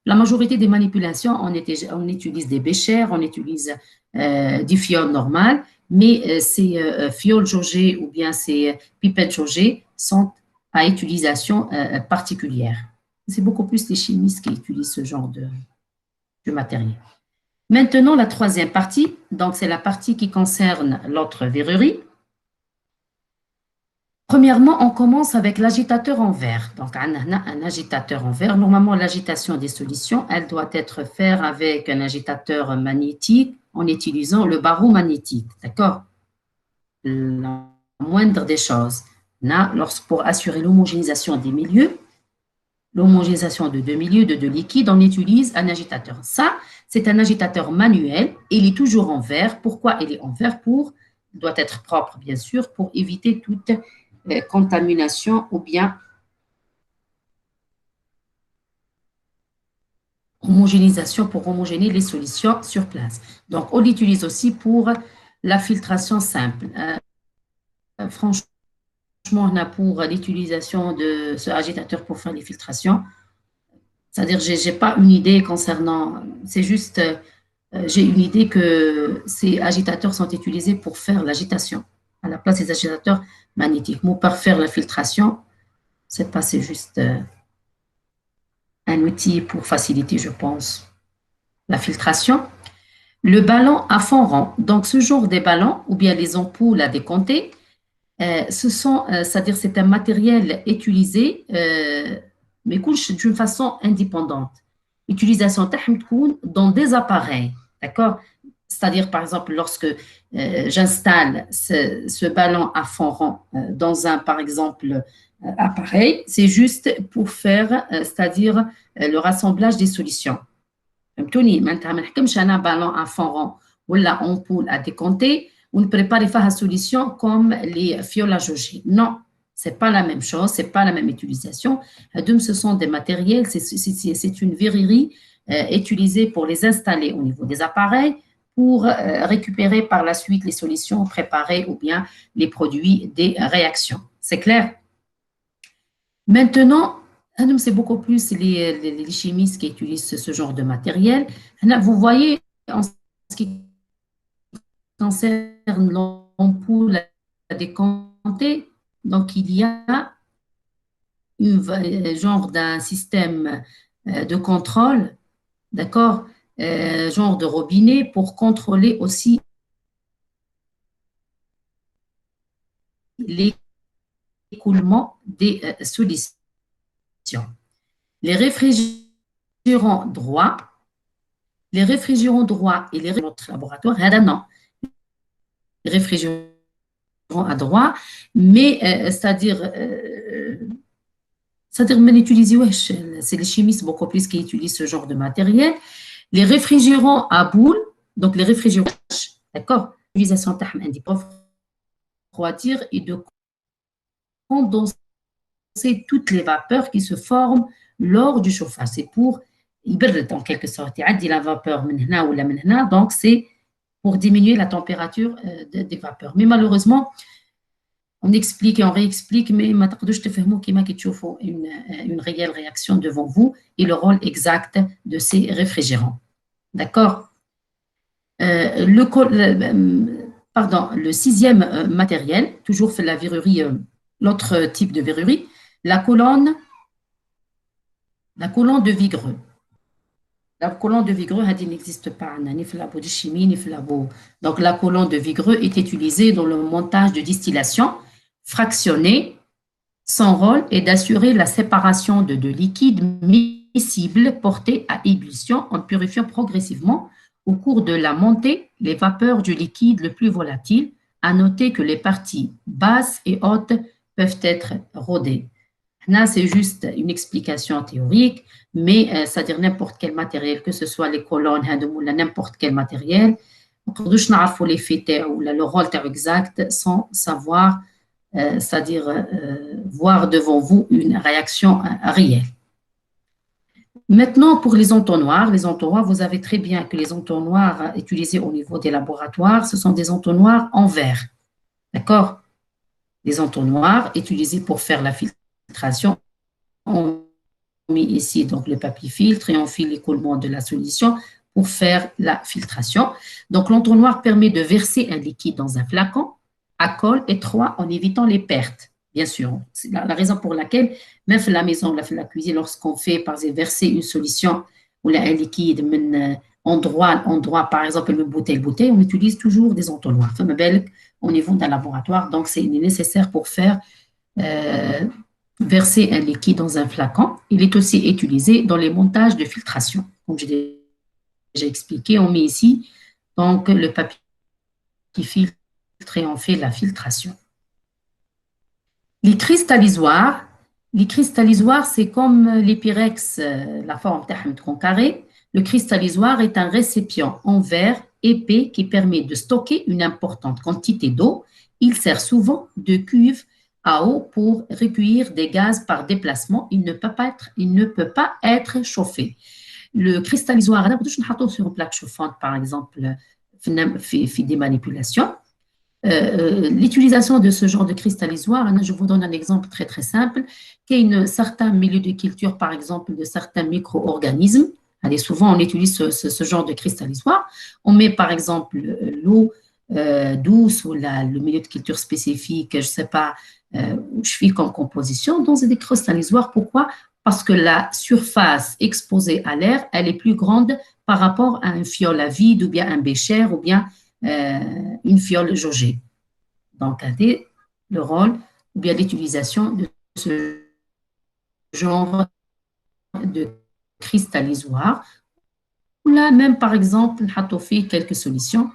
la majorité des manipulations, on utilise des béchères, on utilise des fioles normales, mais ces fioles jaugées ou bien ces pipettes jaugées sont à utilisation particulière. C'est beaucoup plus les chimistes qui utilisent ce genre de matériel. Maintenant, la troisième partie, donc c'est la partie qui concerne l'autre verrerie. Premièrement, on commence avec l'agitateur en verre. Donc, on a un agitateur en verre. Normalement, l'agitation des solutions, elle doit être faite avec un agitateur magnétique en utilisant le barreau magnétique. D'accord? La moindre des choses. Là, pour assurer l'homogénéisation des milieux, l'homogénéisation de deux milieux, de deux liquides, on utilise un agitateur. Ça, c'est un agitateur manuel. Il est toujours en verre. Pourquoi il est en verre? Il doit être propre, bien sûr, pour éviter toute contamination ou bien homogénéisation pour homogénéiser les solutions sur place. Donc, on l'utilise aussi pour la filtration simple. Franchement, on a pour l'utilisation de ce agitateur pour faire les filtrations. C'est-à-dire, je n'ai pas une idée concernant, c'est juste, j'ai une idée que ces agitateurs sont utilisés pour faire l'agitation à la place des agitateurs magnétiques. Pour faire la filtration, c'est juste un outil pour faciliter, je pense, la filtration. Le ballon à fond rond. Donc, ce genre de ballons, ou bien les ampoules à décompter, c'est-à-dire c'est un matériel utilisé, mais d'une façon indépendante. Utilisation dans des appareils, d'accord? C'est-à-dire, par exemple, lorsque j'installe ce ballon à fond rond dans un, par exemple, appareil, c'est juste pour faire, c'est-à-dire le rassemblage des solutions. Un ballon à fond rond ou la ampoule à décompter, on ne prépare pas la solution comme les fioles à jauger. Non, ce n'est pas la même chose, ce n'est pas la même utilisation. Donc, ce sont des matériels, c'est une verrerie utilisée pour les installer au niveau des appareils, pour récupérer par la suite les solutions préparées ou bien les produits des réactions. C'est clair? Maintenant, c'est beaucoup plus les chimistes qui utilisent ce genre de matériel. Vous voyez, en ce qui concerne l'ampoule à décompter, donc il y a un genre d'un système de contrôle, d'accord, genre de robinet pour contrôler aussi l'écoulement des solutions. Les réfrigérants droits et les réfrigérants notre laboratoire, non. Les réfrigérants à droit, mais c'est-à-dire c'est les chimistes beaucoup plus qui utilisent ce genre de matériel. Les réfrigérants à boule, donc les réfrigérants, d'accord, l'utilisation de refroidir et de condenser toutes les vapeurs qui se forment lors du chauffage. C'est pour, en quelque sorte, il y a la vapeur, donc c'est pour diminuer la température des vapeurs. Mais malheureusement, on explique et on réexplique, mais une réelle réaction devant vous et le rôle exact de ces réfrigérants. D'accord? Le sixième matériel, toujours fait la verrerie, l'autre type de verrerie, la colonne de Vigreux. La colonne de Vigreux, elle n'existe pas. Donc, la colonne de Vigreux est utilisée dans le montage de distillation fractionnée. Son rôle est d'assurer la séparation de deux liquides miscible porté à ébullition en purifiant progressivement au cours de la montée les vapeurs du liquide le plus volatile. À noter que les parties basses et hautes peuvent être rodées. Là, c'est juste une explication théorique, mais c'est-à-dire n'importe quel matériel, que ce soit les colonnes ou n'importe quel matériel, on ne peut pas l'effet ou le rôle exact sans savoir, c'est-à-dire voir devant vous une réaction réelle. Maintenant, pour les entonnoirs, vous savez très bien que les entonnoirs utilisés au niveau des laboratoires, ce sont des entonnoirs en verre. D'accord? Des entonnoirs utilisés pour faire la filtration. On met ici donc le papier filtre et on fait l'écoulement de la solution pour faire la filtration. Donc, l'entonnoir permet de verser un liquide dans un flacon à col étroit en évitant les pertes. Bien sûr, c'est la raison pour laquelle, même la maison, la cuisine, lorsqu'on fait, par exemple, verser une solution ou un liquide endroit, par exemple, une bouteille, on utilise toujours des entonnoirs. Femme belle au niveau d'un laboratoire, donc c'est nécessaire pour faire verser un liquide dans un flacon. Il est aussi utilisé dans les montages de filtration. Comme j'ai déjà expliqué, on met ici donc le papier qui filtre et on fait la filtration. Les cristallisoires, c'est comme les pyrex, la forme carrée. Le cristallisoire est un récipient en verre épais qui permet de stocker une importante quantité d'eau. Il sert souvent de cuve à eau pour recueillir des gaz par déplacement. Il ne peut pas être chauffé. Le cristallisoire, on peut sur une plaque chauffante, par exemple, fait des manipulations. L'utilisation de ce genre de cristallisoire, je vous donne un exemple très très simple, qui est un certain milieu de culture, par exemple, de certains micro-organismes. Allez, souvent, on utilise ce genre de cristallisoire. On met, par exemple, l'eau douce ou le milieu de culture spécifique, je ne sais pas, où je fais comme composition, dans des cristallisoires. Pourquoi? Parce que la surface exposée à l'air, elle est plus grande par rapport à un fiole à vide ou bien un bécher ou bien une fiole jaugée. Donc, le rôle ou bien l'utilisation de ce genre de cristallisoire. Là, même par exemple, on fait quelques solutions.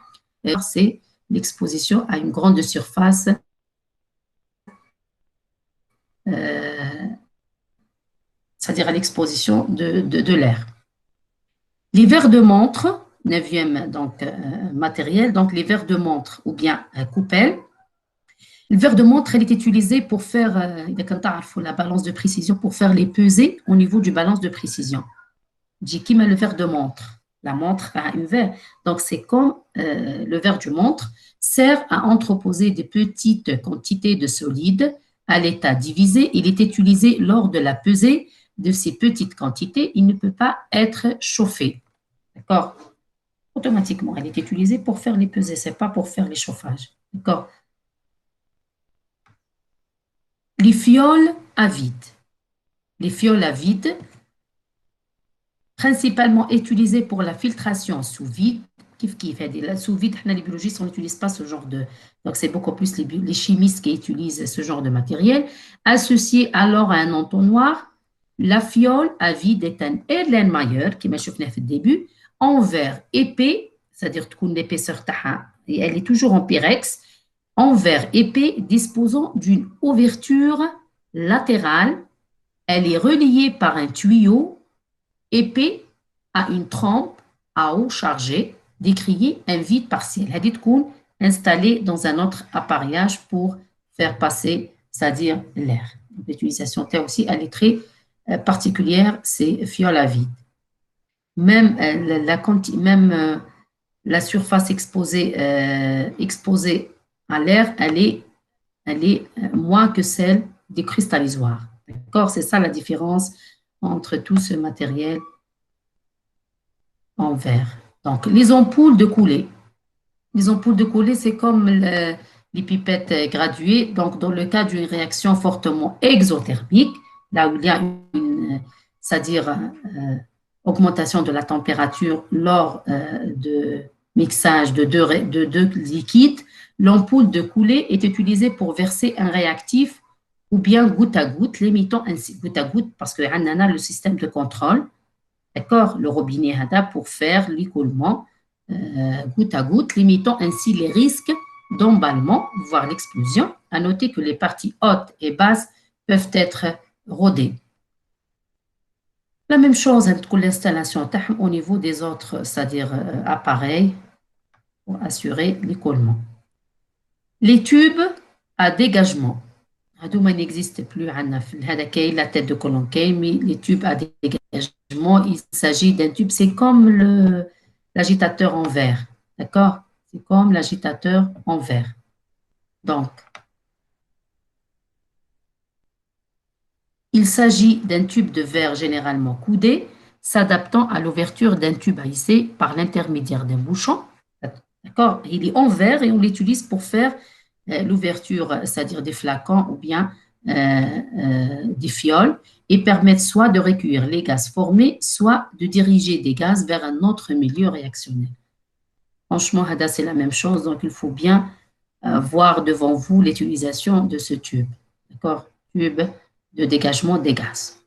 C'est l'exposition à une grande surface c'est-à-dire à l'exposition de l'air. Les verres de montre, 9e donc, matériel, donc les verres de montre ou bien coupelle. Le verre de montre, elle est utilisée pour faire la balance de précision, pour faire les pesées au niveau du balance de précision. J'ai qui met le verre de montre. La montre a un verre. Donc, c'est comme le verre de montre sert à entreposer des petites quantités de solide à l'état divisé. Il est utilisé lors de la pesée de ces petites quantités. Il ne peut pas être chauffé. D'accord? Automatiquement, elle est utilisée pour faire les pesées, ce n'est pas pour faire les chauffages. D'accord? Les fioles à vide. Les fioles à vide, principalement utilisées pour la filtration sous vide. Sous vide, les biologistes, on n'utilise pas ce genre de... Donc, c'est beaucoup plus les chimistes qui utilisent ce genre de matériel. Associé alors à un entonnoir, la fiole à vide est un Erlenmeyer, qui m'a chauffé au début, en verre épais, c'est-à-dire l'épaisseur taha, et elle est toujours en pyrex, en verre épais disposant d'une ouverture latérale. Elle est reliée par un tuyau épais à une trempe à eau chargée, décriée un vide partiel. Elle est installée dans un autre appareillage pour faire passer, c'est-à-dire l'air. L'utilisation aussi, elle est très particulière, c'est fiole à vide. Même la surface exposée à l'air, elle est moins que celle des cristallisoires. D'accord? C'est ça la différence entre tout ce matériel en verre. Donc, les ampoules de coulée. Les ampoules de coulée, c'est comme les pipettes graduées. Donc, dans le cas d'une réaction fortement exothermique, là où il y a c'est-à-dire augmentation de la température lors de mixage de deux liquides, l'ampoule de coulée est utilisée pour verser un réactif ou bien goutte à goutte, limitant ainsi goutte à goutte parce qu'on a le système de contrôle, d'accord, le robinet hada pour faire l'écoulement goutte à goutte, limitant ainsi les risques d'emballement, voire l'explosion. À noter que les parties hautes et basses peuvent être rodées. La même chose avec l'installation au niveau des autres, c'est-à-dire appareils pour assurer l'écoulement. Les tubes à dégagement. هذوما n'existe plus هذا كاين la tête de colonne كاين mais les tubes à dégagement il s'agit d'un tube c'est comme l'agitateur en verre d'accord c'est comme l'agitateur en verre donc il s'agit d'un tube de verre généralement coudé s'adaptant à l'ouverture d'un tube à hisser par l'intermédiaire d'un bouchon d'accord il est en verre et on l'utilise pour faire l'ouverture, c'est-à-dire des flacons ou bien des fioles, et permettent soit de recueillir les gaz formés, soit de diriger des gaz vers un autre milieu réactionnel. Franchement, c'est la même chose, donc il faut bien voir devant vous l'utilisation de ce tube, d'accord, tube de dégagement des gaz.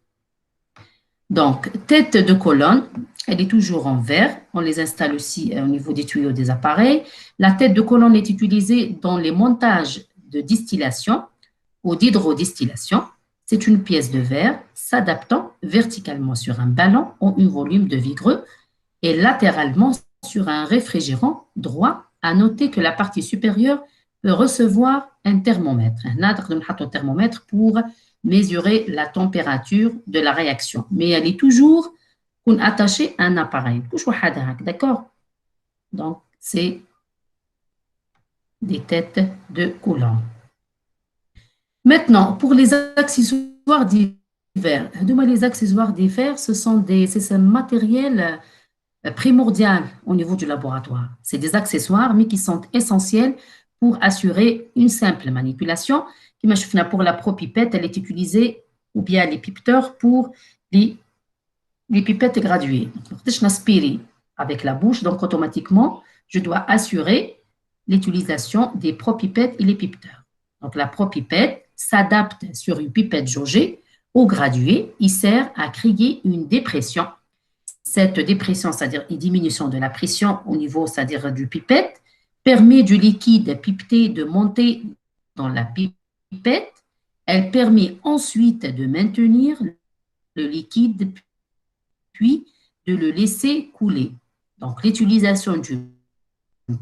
Donc, tête de colonne, elle est toujours en verre. On les installe aussi au niveau des tuyaux des appareils. La tête de colonne est utilisée dans les montages de distillation ou d'hydrodistillation. C'est une pièce de verre s'adaptant verticalement sur un ballon ou un volume de vigreux et latéralement sur un réfrigérant droit. À noter que la partie supérieure peut recevoir un thermomètre. Un thermomètre pour mesurer la température de la réaction. Mais elle est toujours attachée à un appareil. D'accord? Donc, c'est des têtes de colonne. Maintenant, pour les accessoires divers. Les accessoires divers, c'est un matériel primordial au niveau du laboratoire. C'est des accessoires, mais qui sont essentiels pour assurer une simple manipulation. Pour la propipette, elle est utilisée, ou bien les pipeteurs pour les pipettes graduées. Je n'aspire avec la bouche, donc automatiquement, je dois assurer l'utilisation des propipettes et les pipeteurs. Donc la propipette s'adapte sur une pipette jaugée au gradué. Il sert à créer une dépression. Cette dépression, c'est-à-dire une diminution de la pression au niveau, c'est-à-dire du pipette, permet du liquide pipeté de monter dans la pipette. Elle permet ensuite de maintenir le liquide puis de le laisser couler. Donc, l'utilisation d'une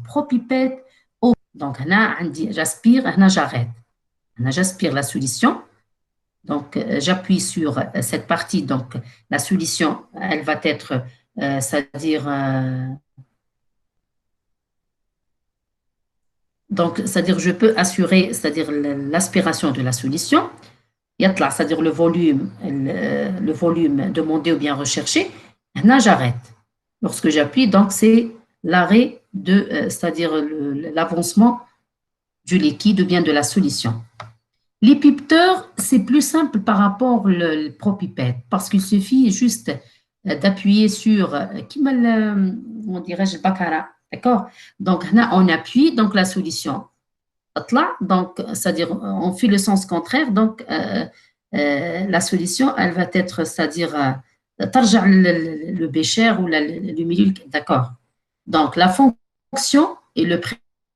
propipette. Donc, j'aspire, j'arrête. J'aspire la solution. Donc, j'appuie sur cette partie. Donc, la solution, elle va être, c'est-à-dire... Donc, c'est-à-dire je peux assurer, c'est-à-dire l'aspiration de la solution, c'est-à-dire le volume demandé ou bien recherché, là j'arrête. Lorsque j'appuie, donc c'est l'arrêt de, c'est-à-dire l'avancement du liquide ou bien de la solution. Les pipeteurs, c'est plus simple par rapport au propipette, parce qu'il suffit juste d'appuyer sur, on dirait-je, bacara. D'accord? Donc, là, on appuie, donc la solution. Donc, c'est-à-dire, on fait le sens contraire. Donc, la solution, elle va être, c'est-à-dire, le bécher ou le milieu. D'accord? Donc, la fonction et le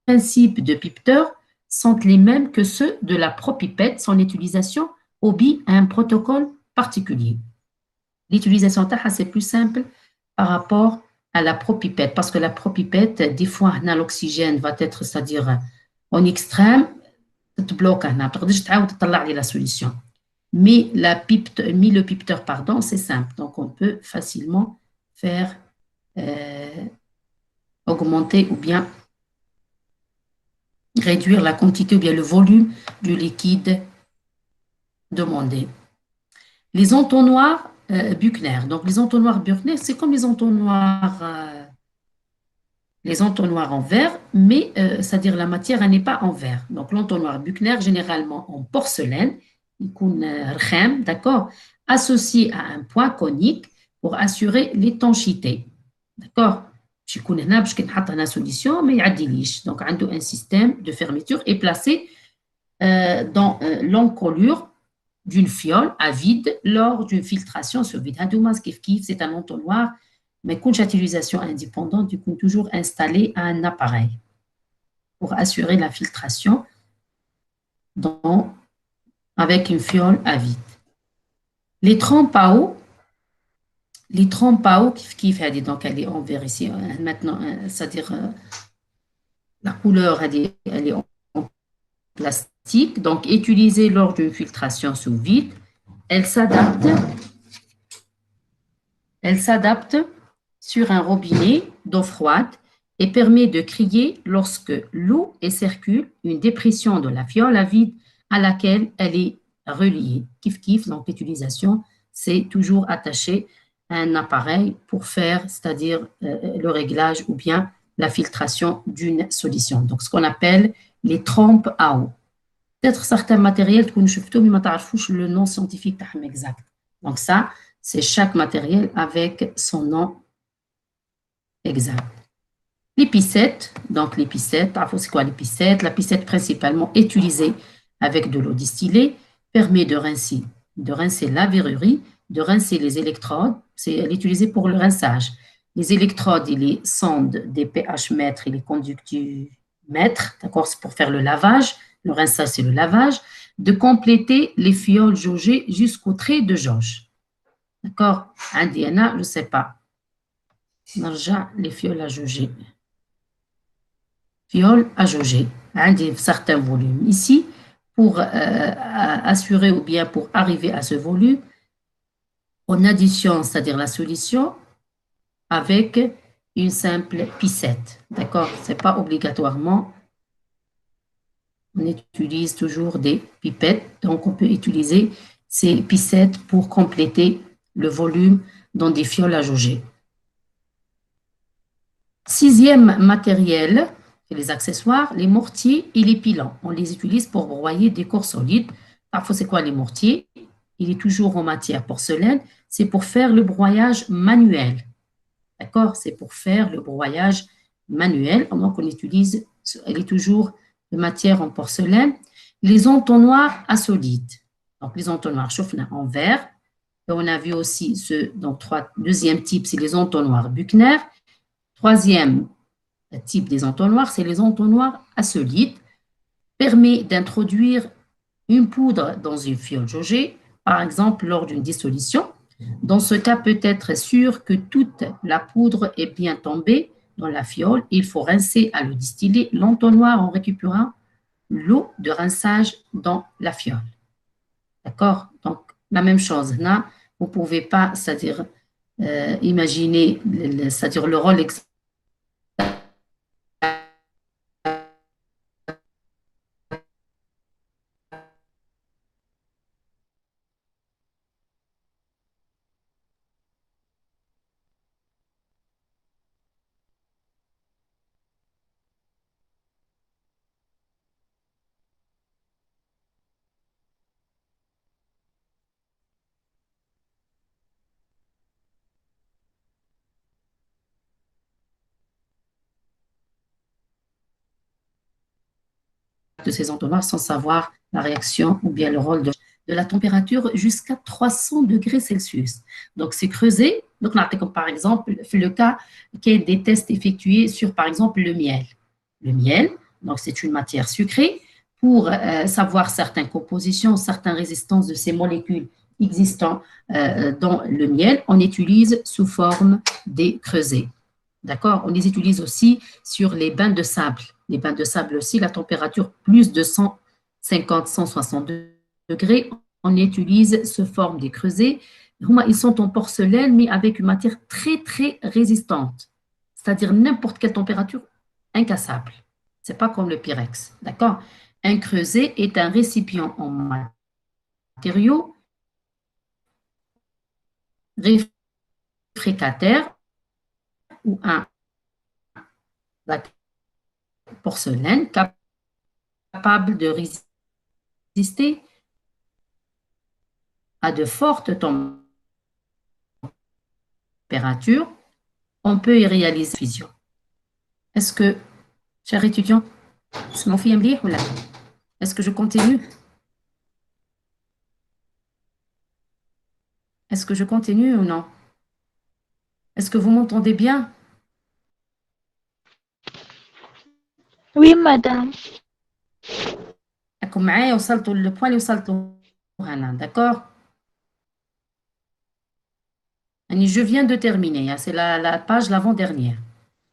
principe de pipeteur sont les mêmes que ceux de la propipette. Son utilisation obéit à un protocole particulier. L'utilisation TAHA, c'est plus simple par rapport à la propipette, parce que la propipette, des fois, l'oxygène va être, c'est-à-dire en extrême, tu bloques, tu peux la solution. Mais le pipeteur, pardon, c'est simple. Donc, on peut facilement faire augmenter ou bien réduire la quantité ou bien le volume du liquide demandé. Les entonnoirs Buchner. Donc, les entonnoirs Buchner, c'est comme les entonnoirs en verre, mais c'est-à-dire la matière n'est pas en verre. Donc, l'entonnoir Buchner, généralement en porcelaine, d'accord, associé à un point conique pour assurer l'étanchéité. D'accord? Je connais une solution, mais donc, un système de fermeture est placé dans l'encolure d'une fiole à vide lors d'une filtration sur vide. C'est un entonnoir, mais quand utilisation indépendante, du coup, toujours installé à un appareil pour assurer la filtration avec une fiole à vide. Les trompes à eau, donc elle est en vert ici, maintenant, c'est-à-dire la couleur, elle est en plastique, donc utilisée lors d'une filtration sous vide. Elle s'adapte sur un robinet d'eau froide et permet de crier lorsque l'eau circule une dépression de la fiole à vide à laquelle elle est reliée. Kif, donc l'utilisation, c'est toujours attaché à un appareil pour faire, c'est-à-dire le réglage ou bien la filtration d'une solution. Donc, ce qu'on appelle les trompes à eau. Peut-être certains matériels, mais le nom scientifique exact. Donc ça, c'est chaque matériel avec son nom exact. L'épicette, donc l'épicette, c'est quoi l'épicette? La piscette principalement utilisée avec de l'eau distillée permet de rincer la verrurie, de rincer les électrodes, elle est utilisée pour le rinçage. Les électrodes et les sondes des pH mètres et les conductumètres, d'accord, c'est pour faire le lavage. Le rinçage, c'est le lavage, de compléter les fioles jaugées jusqu'au trait de jauge. D'accord? Un DNA, je ne sais pas. Les fioles à jauger. Fioles à jauger, un certain volume. Ici, pour assurer ou bien pour arriver à ce volume, on additionne, c'est-à-dire la solution, avec une simple piscette. D'accord? Ce n'est pas obligatoirement. On utilise toujours des pipettes, donc on peut utiliser ces piscettes pour compléter le volume dans des fioles à jauger. Sixième matériel, les accessoires, les mortiers et les pilons. On les utilise pour broyer des corps solides. Parfois, c'est quoi les mortiers? Il est toujours en matière porcelaine. C'est pour faire le broyage manuel. D'accord? C'est pour faire le broyage manuel. Donc, elle est toujours de matière en porcelaine. Les entonnoirs à solide. Donc, les entonnoirs chauffés en verre. Et on a vu aussi deuxième type, c'est les entonnoirs Buchner. Troisième type des entonnoirs, c'est les entonnoirs à solide. Permet d'introduire une poudre dans une fiole jaugée, par exemple lors d'une dissolution. Dans ce cas, peut être sûr que toute la poudre est bien tombée dans la fiole. Il faut rincer à l'eau distillée l'entonnoir en récupérant l'eau de rinçage dans la fiole. D'accord? Donc, la même chose. Là, vous ne pouvez pas, c'est-à-dire, imaginer, c'est-à-dire le rôle exact de ces entonnoirs sans savoir la réaction ou bien le rôle de la température jusqu'à 300 degrés Celsius. Donc, c'est creusé. Donc, comme par exemple, le cas qui est des tests effectués sur, par exemple, le miel. Le miel, donc c'est une matière sucrée. Pour savoir certaines compositions, certaines résistances de ces molécules existant dans le miel, on utilise sous forme des creusets. D'accord? On les utilise aussi sur les bains de sable. Les bains de sable aussi, la température plus de 150-160 degrés, on utilise ce forme des creusets. Ils sont en porcelaine, mais avec une matière très, très résistante. C'est-à-dire n'importe quelle température, incassable. Ce n'est pas comme le pyrex. D'accord? Un creuset est un récipient en matériaux réfractaire ou un porcelaine capable de résister à de fortes températures. On peut y réaliser fusion. Est-ce que, chers étudiants, est-ce que je continue? Est-ce que je continue ou non? Est-ce que vous m'entendez bien? Oui, madame. راكم معايا وصلتوا للبوان اللي وصلتوا هنا d'accord? يعني je viens de terminer, hein, c'est la page l'avant-dernière.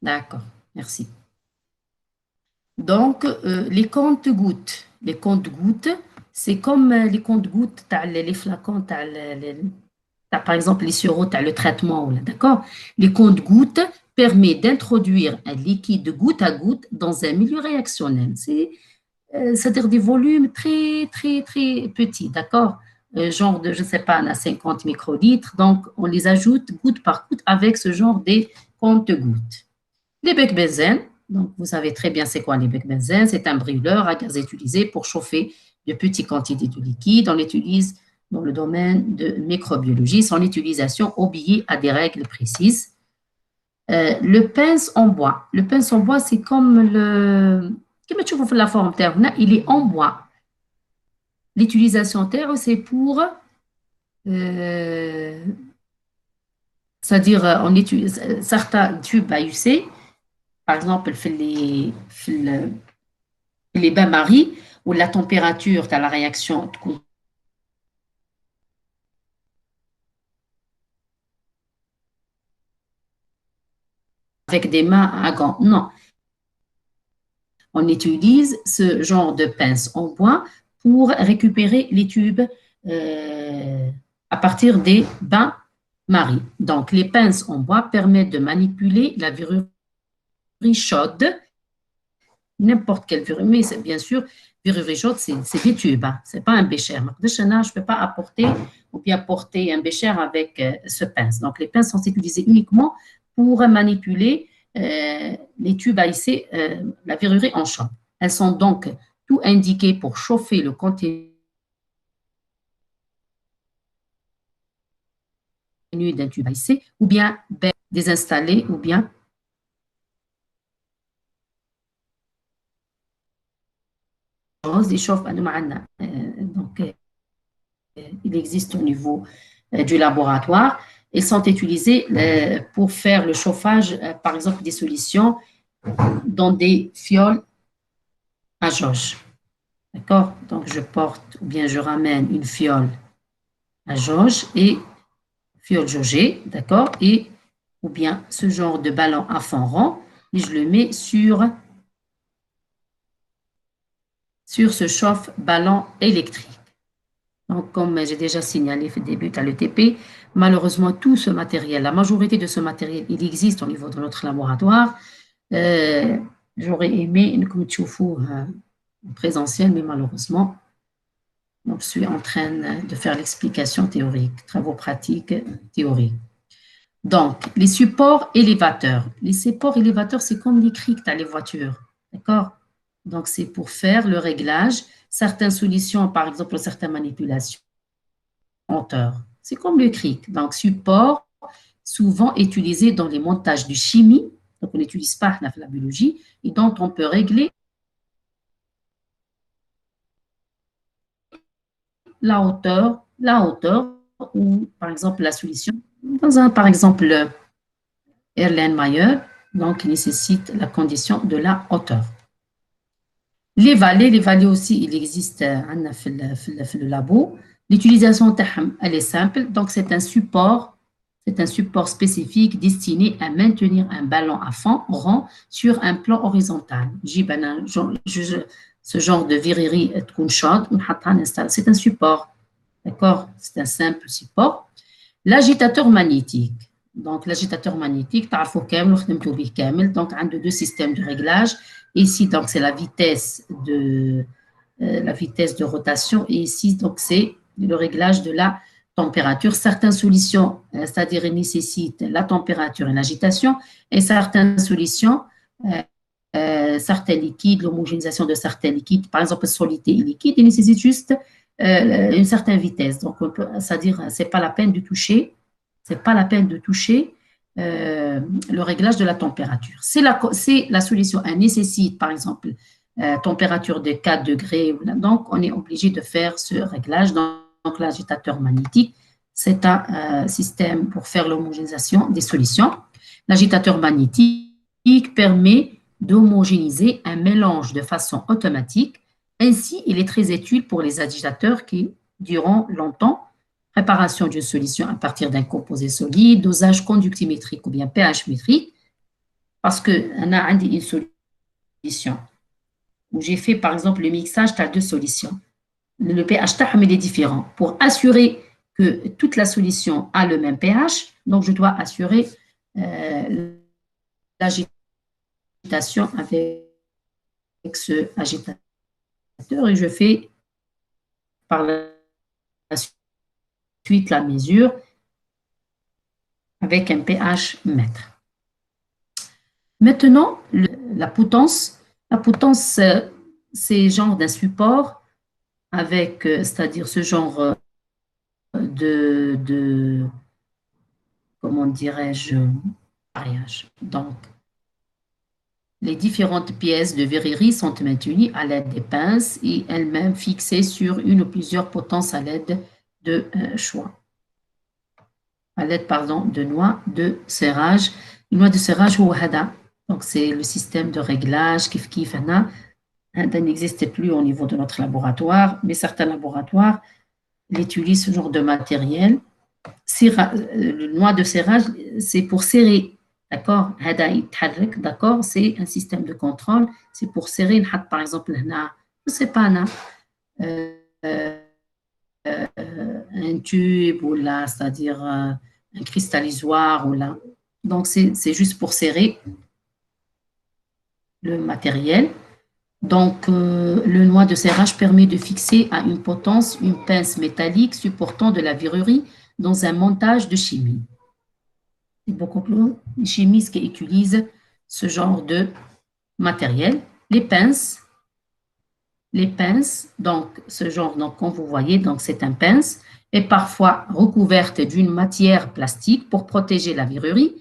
D'accord, merci. Donc, les comptes-gouttes. Les comptes-gouttes, c'est comme les comptes-gouttes, les flacons, par exemple les sirops, le traitement, d'accord? Les comptes-gouttes permettent d'introduire un liquide goutte à goutte dans un milieu réactionnel. C'est-à-dire des volumes très, très, très petits, d'accord? Genre de, je ne sais pas, on a 50 microlitres, donc on les ajoute goutte par goutte avec ce genre de compte-gouttes. Les becs benzène, donc vous savez très bien c'est quoi les becs benzène, c'est un brûleur à gaz utilisé pour chauffer de petites quantités de liquide. On l'utilise dans le domaine de microbiologie. Son utilisation obéit à des règles précises. Le pince en bois. Le pince en bois, c'est comme le... Comment tu vois la forme terre? Il est en bois. L'utilisation terre, c'est pour... c'est-à-dire, on utilise certains tubes à UC, par exemple, les bains-maries, où la température, tu as la réaction avec des mains à gants. Non. On utilise ce genre de pince en bois pour récupérer les tubes à partir des bains-maries. Donc, les pinces en bois permettent de manipuler la verrurie chaude, n'importe quelle verrurie, mais bien sûr, verrurie chaude, c'est des tubes, hein, ce n'est pas un bécher. Je ne peux pas apporter ou bien porter un bécher avec ce pince. Donc, les pinces sont utilisées uniquement pour manipuler les tubes à hisser la verrurie en chaude. Elles sont donc tout indiquées pour chauffer le contenu d'un tube à hisser ou bien désinstaller ou bien يشوف أنه معنا donc il existe au niveau du laboratoire. Ils sont utilisés pour faire le chauffage, par exemple, des solutions dans des fioles à jauge. D'accord? Donc, je porte ou bien je ramène une fiole à jauge et fiole jaugée, d'accord? Et ou bien ce genre de ballon à fond rond et je le mets sur ce chauffe-ballon électrique. Donc, comme j'ai déjà signalé au début à l'ETP, malheureusement, tout ce matériel, la majorité de ce matériel, il existe au niveau de notre laboratoire. J'aurais aimé une Kumtchoufou en présentiel, mais malheureusement, donc, je suis en train de faire l'explication théorique, travaux pratiques théoriques. Donc, les supports élévateurs. Les supports élévateurs, c'est comme les crics dans les voitures, d'accord? Donc, c'est pour faire le réglage. Certaines solutions, par exemple, certaines manipulations, hauteur. C'est comme le cric. Donc, support, souvent utilisé dans les montages de chimie. Donc, on n'utilise pas la biologie et dont on peut régler la hauteur ou, par exemple, la solution. Dans un, par exemple, Erlenmeyer, donc, il nécessite la condition de la hauteur. Les vallées aussi, il existe le labo. L'utilisation, elle est simple. Donc, c'est un support spécifique destiné à maintenir un ballon à fond rond sur un plan horizontal. Ce genre de verrerie chaude, c'est un support. D'accord? C'est un simple support. L'agitateur magnétique. Donc, l'agitateur magnétique, donc, un de deux systèmes de réglage. Ici, donc, c'est la vitesse de rotation. Et ici, donc, c'est le réglage de la température. Certaines solutions, c'est-à-dire nécessitent la température et l'agitation. Et certaines solutions, certains liquides, l'homogénéisation de certains liquides, par exemple, solidité et liquide, ils nécessitent juste une certaine vitesse. Donc, c'est-à-dire, c'est pas la peine de toucher. C'est pas la peine de toucher le réglage de la température. Si la solution elle nécessite, par exemple, température de 4 degrés, donc on est obligé de faire ce réglage. Donc l'agitateur magnétique, C'est un système pour faire l'homogénéisation des solutions. L'agitateur magnétique permet d'homogénéiser un mélange de façon automatique. Ainsi, il est très utile pour les agitateurs qui durent longtemps. Préparation d'une solution à partir d'un composé solide, dosage conductimétrique ou bien pH métrique, parce qu'on a une solution où j'ai fait par exemple le mixage, tu as deux solutions. Le pH il est différent. Pour assurer que toute la solution a le même pH, donc je dois assurer l'agitation avec ce agitateur et je fais par la suite la mesure avec un pH mètre. Maintenant, la potence, c'est genre d'un support avec, c'est-à-dire ce genre de comment dirais-je, mariage. Donc, les différentes pièces de verrerie sont maintenues à l'aide des pinces et elles-mêmes fixées sur une ou plusieurs potences à l'aide de de noix de serrage. Une noix de serrage ou hada. Donc, c'est le système de réglage qui n'existe plus au niveau de notre laboratoire, mais certains laboratoires utilisent ce genre de matériel. Le noix de serrage, c'est pour serrer. D'accord, d'accord, c'est un système de contrôle, c'est pour serrer. Par exemple, je ne sais pas, un tube ou là, c'est-à-dire un cristallisoire ou là. Donc, c'est juste pour serrer le matériel. Donc, le noix de serrage permet de fixer à une potence une pince métallique supportant de la verrerie dans un montage de chimie. C'est beaucoup plus les chimistes qui utilisent ce genre de matériel. Les pinces, donc ce genre, donc comme vous voyez, donc c'est un pince, est parfois recouverte d'une matière plastique pour protéger la verrerie.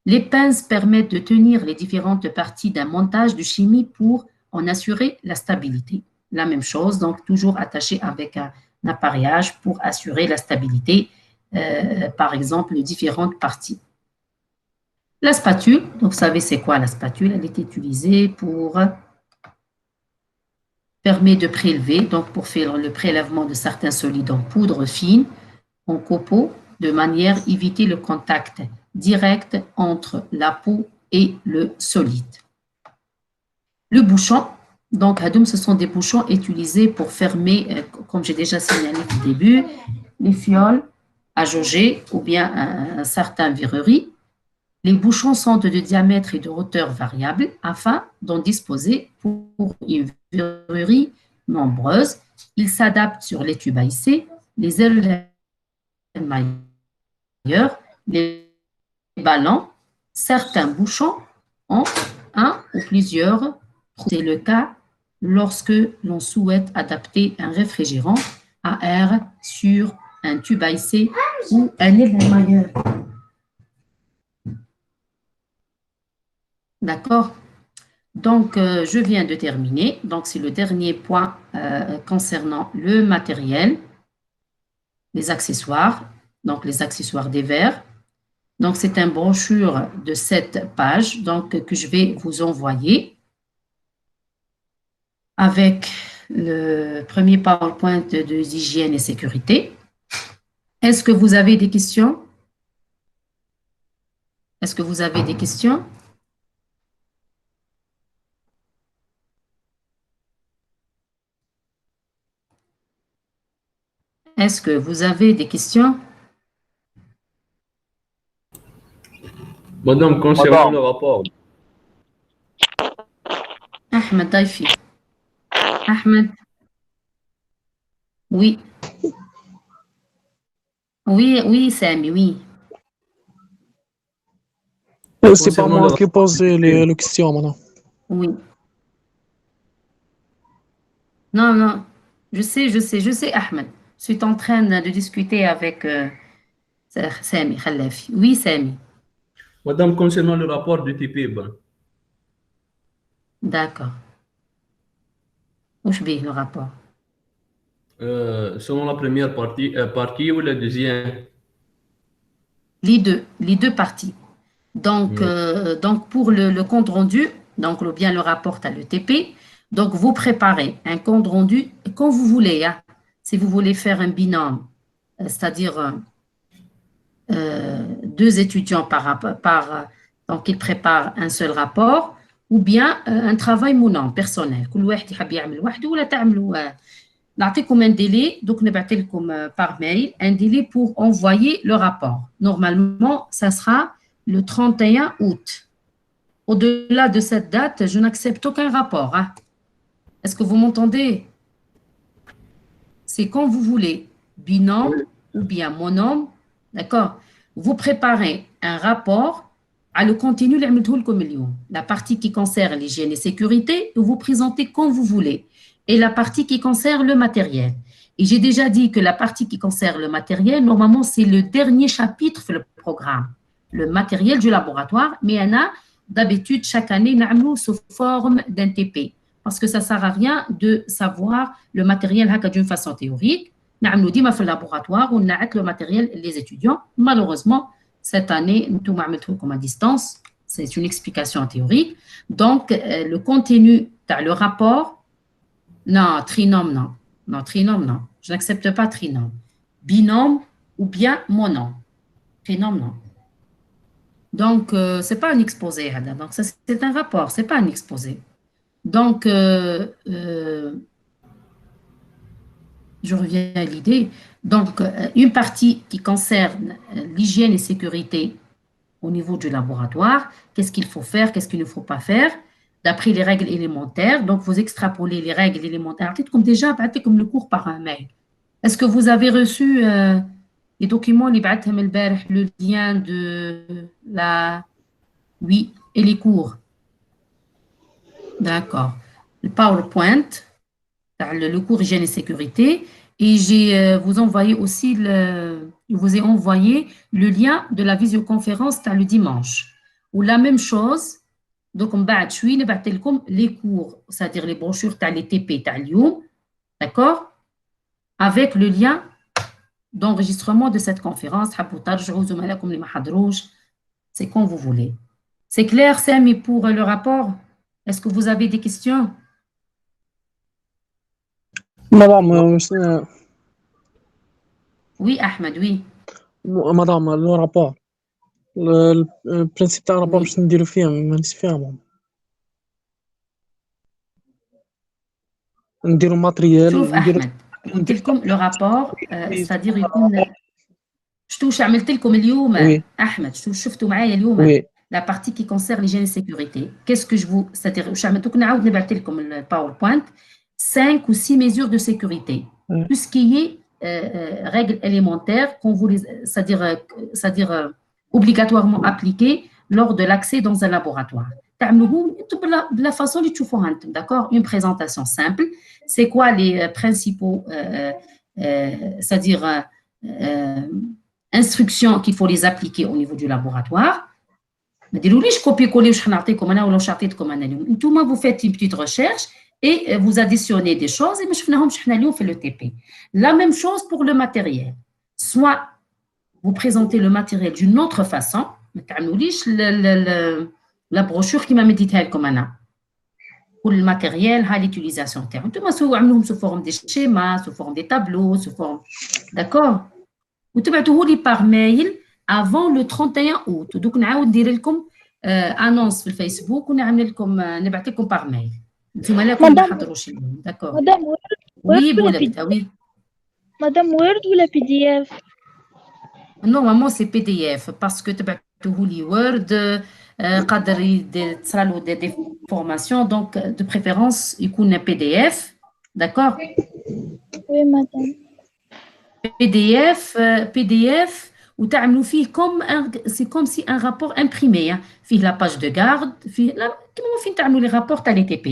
Les pinces permettent de tenir les différentes parties d'un montage de chimie pour en assurer la stabilité. La même chose, donc toujours attaché avec un appareillage pour assurer la stabilité, par exemple, de différentes parties. La spatule, donc vous savez c'est quoi la spatule? Elle est utilisée pour permet de prélever, donc pour faire le prélèvement de certains solides en poudre fine, en copeaux, de manière à éviter le contact direct entre la peau et le solide. Le bouchon, donc ce sont des bouchons utilisés pour fermer, comme j'ai déjà signalé au début, les fioles à jauger ou bien un certain verrerie. Les bouchons sont de diamètre et de hauteur variables afin d'en disposer pour une verrerie nombreuse. Ils s'adaptent sur les tubes à essai, les émailleurs, les ballons. Certains bouchons ont un ou plusieurs. C'est le cas lorsque l'on souhaite adapter un réfrigérant à air sur un tube à essai ou un émailleur. D'accord? Donc, je viens de terminer. Donc, c'est le dernier point concernant le matériel, les accessoires. Donc, les accessoires des verres. Donc, c'est une brochure de 7 pages donc, que je vais vous envoyer avec le premier PowerPoint de hygiène et sécurité. Est-ce que vous avez des questions? Est-ce que vous avez des questions? Est-ce que vous avez des questions? Madame, concernant le rapport, Ahmed Daifi. Ahmed. Oui. Oui, Samy, oui. C'est pas moi qui pose les questions maintenant. Oui. Non, je sais, Ahmed. Je suis en train de discuter avec Samy Khalafi. Oui, Samy. Madame, concernant le rapport du TP, D'accord. Où je vais le rapport? selon la première partie ou la deuxième? les deux parties. Donc, donc pour le compte rendu, donc bien le rapport à l'ETP, donc vous préparez un compte rendu quand vous voulez. Hein. Si vous voulez faire un binôme, c'est-à-dire deux étudiants donc ils préparent un seul rapport, ou bien un travail monant personnel. كل واحد يحب يعمل وحده ولا تعملوا نعطيكم un délai, donc نبعث لكم par mail un délai pour envoyer le rapport. Normalement, ça sera le 31 août. Au-delà de cette date, je n'accepte aucun rapport. Hein. Est-ce que vous m'entendez? C'est quand vous voulez, binôme ou bien monôme, d'accord? Vous préparez un rapport à le contenu, la partie qui concerne l'hygiène et sécurité, vous présentez quand vous voulez, et la partie qui concerne le matériel. Et j'ai déjà dit que la partie qui concerne le matériel, normalement, c'est le dernier chapitre du programme, le matériel du laboratoire, mais il y en a d'habitude, chaque année, nous sous forme d'un TP. Parce que ça ne sert à rien de savoir le matériel d'une façon théorique. Nous dit le laboratoire, on a le matériel les étudiants. Malheureusement, cette année, nous avons comme à distance. C'est une explication théorique. Donc, le contenu, le rapport, non, trinôme, non. Non, trinôme, non. Je n'accepte pas trinôme. Binôme ou bien monôme. Trinôme, non. Donc, ce n'est pas un exposé. Donc, c'est un rapport, ce n'est pas un exposé. Donc, je reviens à l'idée. Donc, une partie qui concerne l'hygiène et sécurité au niveau du laboratoire, qu'est-ce qu'il faut faire, qu'est-ce qu'il ne faut pas faire, d'après les règles élémentaires. Donc, vous extrapolez les règles élémentaires. Comme déjà, comme le cours par un mail. Est-ce que vous avez reçu les documents, le lien de la... Oui, et les cours. D'accord. Le PowerPoint, le cours hygiène et sécurité. Et vous ai envoyé le lien de la visioconférence le dimanche. Ou la même chose, donc on va les cours, c'est-à-dire les brochures, les TP, d'accord, avec le lien d'enregistrement de cette conférence. C'est quand vous voulez. C'est clair, Samy, pour le rapport? Est-ce que vous avez des questions? Madame, Oui, Ahmed, oui. Madame, le rapport. Le principe du rapport, je ne dirais pas, mais je ne sais pas. نديرو ماتريال شوف احمد قلت لكم لو رابور ستادير يكون شتوش عملت لكم اليوم احمد شفتوا معايا اليوم لا بارتي كي كونسير ليجين سيكوريتي كيس كو جو ستادير واش عملت لكم نعاود نبعث لكم الباوربوينت 5 ou 6 mesures de sécurité tout ce qui est règles élémentaires qu'on vous c'est-à-dire obligatoirement appliquées lors de l'accès dans un laboratoire. De la façon dont tu fais, d'accord? Une présentation simple. C'est quoi les principaux, c'est-à-dire instructions qu'il faut les appliquer au niveau du laboratoire. Je copie-coller, vous faites une petite recherche et vous additionnez des choses et je fais le TP. La même chose pour le matériel. Soit vous présentez le matériel d'une autre façon, la brochure qui m'a médité comme un pour le matériel, l'utilisation terme. Tout sous forme des schémas, sous forme des tableaux, sous forme. D'accord? Vous avez par mail avant le 31 août. Donc, on a dit لكم annonce sur Facebook, on a amené comme نبعث par mail. D'accord. Madame Oui, oui. Madame Word ou la PDF? Normalement, c'est PDF parce que tu as Word, des formations, donc de préférence, il y a un PDF, d'accord? Oui, madame. PDF, où tu as c'est comme si un rapport imprimé, hein, la page de garde, comment tu as les rapports à l'ETP?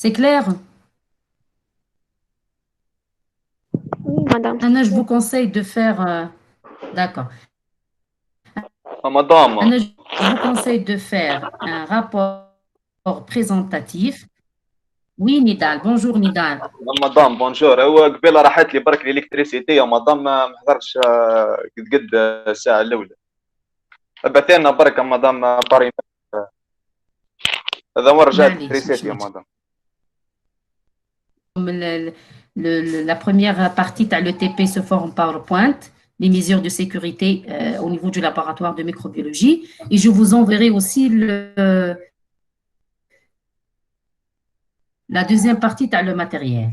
C'est clair? Oui, madame. Anna, je vous conseille de faire... D'accord. Madame. Anna, je vous conseille de faire un rapport présentatif. Oui, Nidal. Bonjour, Nidal. مدام بونجور. هو قبيله راحت لي برك الالكتريسيتي يا مدام، ما حضرتش قد الساعه الاولى. ابعثي لنا برك يا مدام باري. هذا هو رجعت معليش، الالكتريسيتي يا مش مدام. La première partie, tu as le TP se fait en PowerPoint, les mesures de sécurité au niveau du laboratoire de microbiologie. Et je vous enverrai aussi la deuxième partie, tu as le matériel.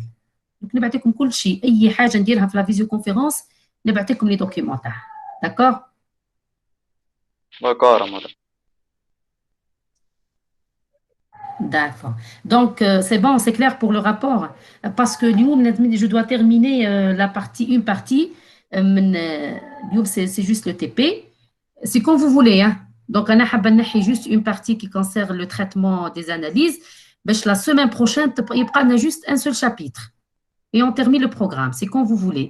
Donc, نبعتكم كل شيء، أي حاجة نديرها في la visioconférence نبعتكم les documents تاعها. D'accord? دكار يا مدام. D'accord. Donc, c'est bon, c'est clair pour le rapport. Parce que nous, je dois terminer une partie. C'est juste le TP. C'est comme vous voulez. Hein. Donc, on a juste une partie qui concerne le traitement des analyses. La semaine prochaine, il y a juste un seul chapitre. Et on termine le programme. C'est comme vous voulez.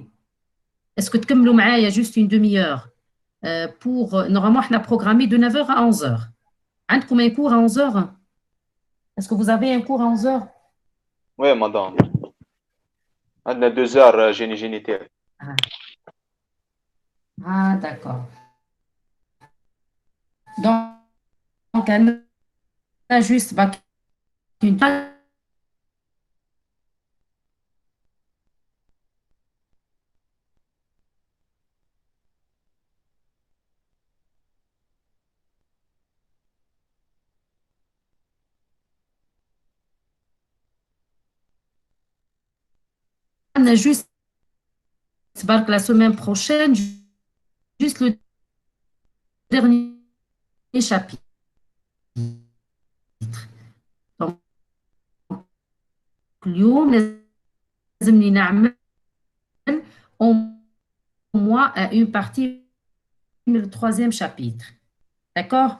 Est-ce que il y a juste une demi-heure normalement, on a programmé de 9h à 11h. عندكم un cours à 11h? Est-ce que vous avez un cours à 11h? Oui, madame. On a 2 heures génie géniteur. Ah, d'accord. Donc, on a juste une juste la semaine prochaine, juste le dernier chapitre. Donc, اليوم لازمني نعمل au moins une partie du troisième chapitre. D'accord?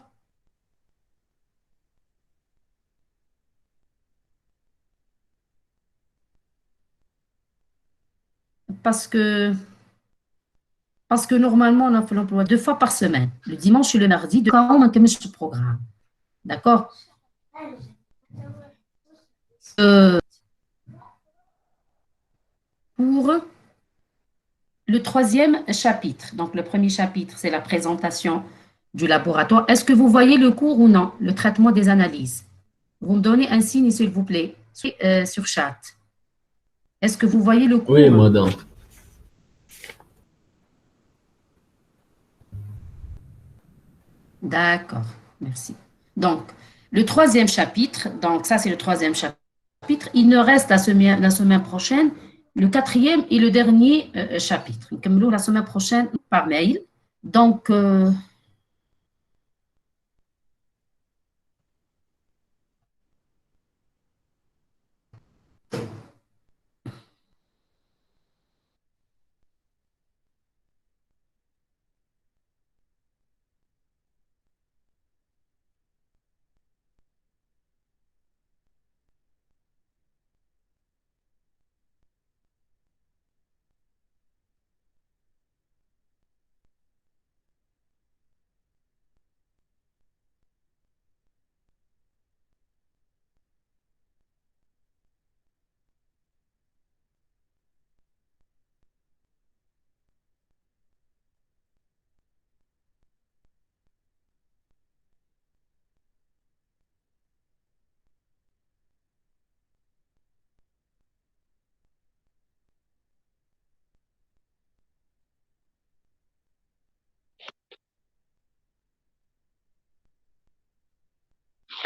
Parce que normalement, on a fait l'emploi 2 fois par semaine, le dimanche et le mardi, de quand on a commencé ce programme. D'accord? Pour le troisième chapitre, donc le premier chapitre, c'est la présentation du laboratoire. Est-ce que vous voyez le cours ou non? Le traitement des analyses. Vous me donnez un signe, s'il vous plaît, sur chat. Est-ce que vous voyez le cours? Oui, madame. D'accord, merci. Donc, le troisième chapitre, donc ça c'est le troisième chapitre, il ne reste la semaine prochaine le quatrième et le dernier chapitre. Comme nous, la semaine prochaine par mail. Donc,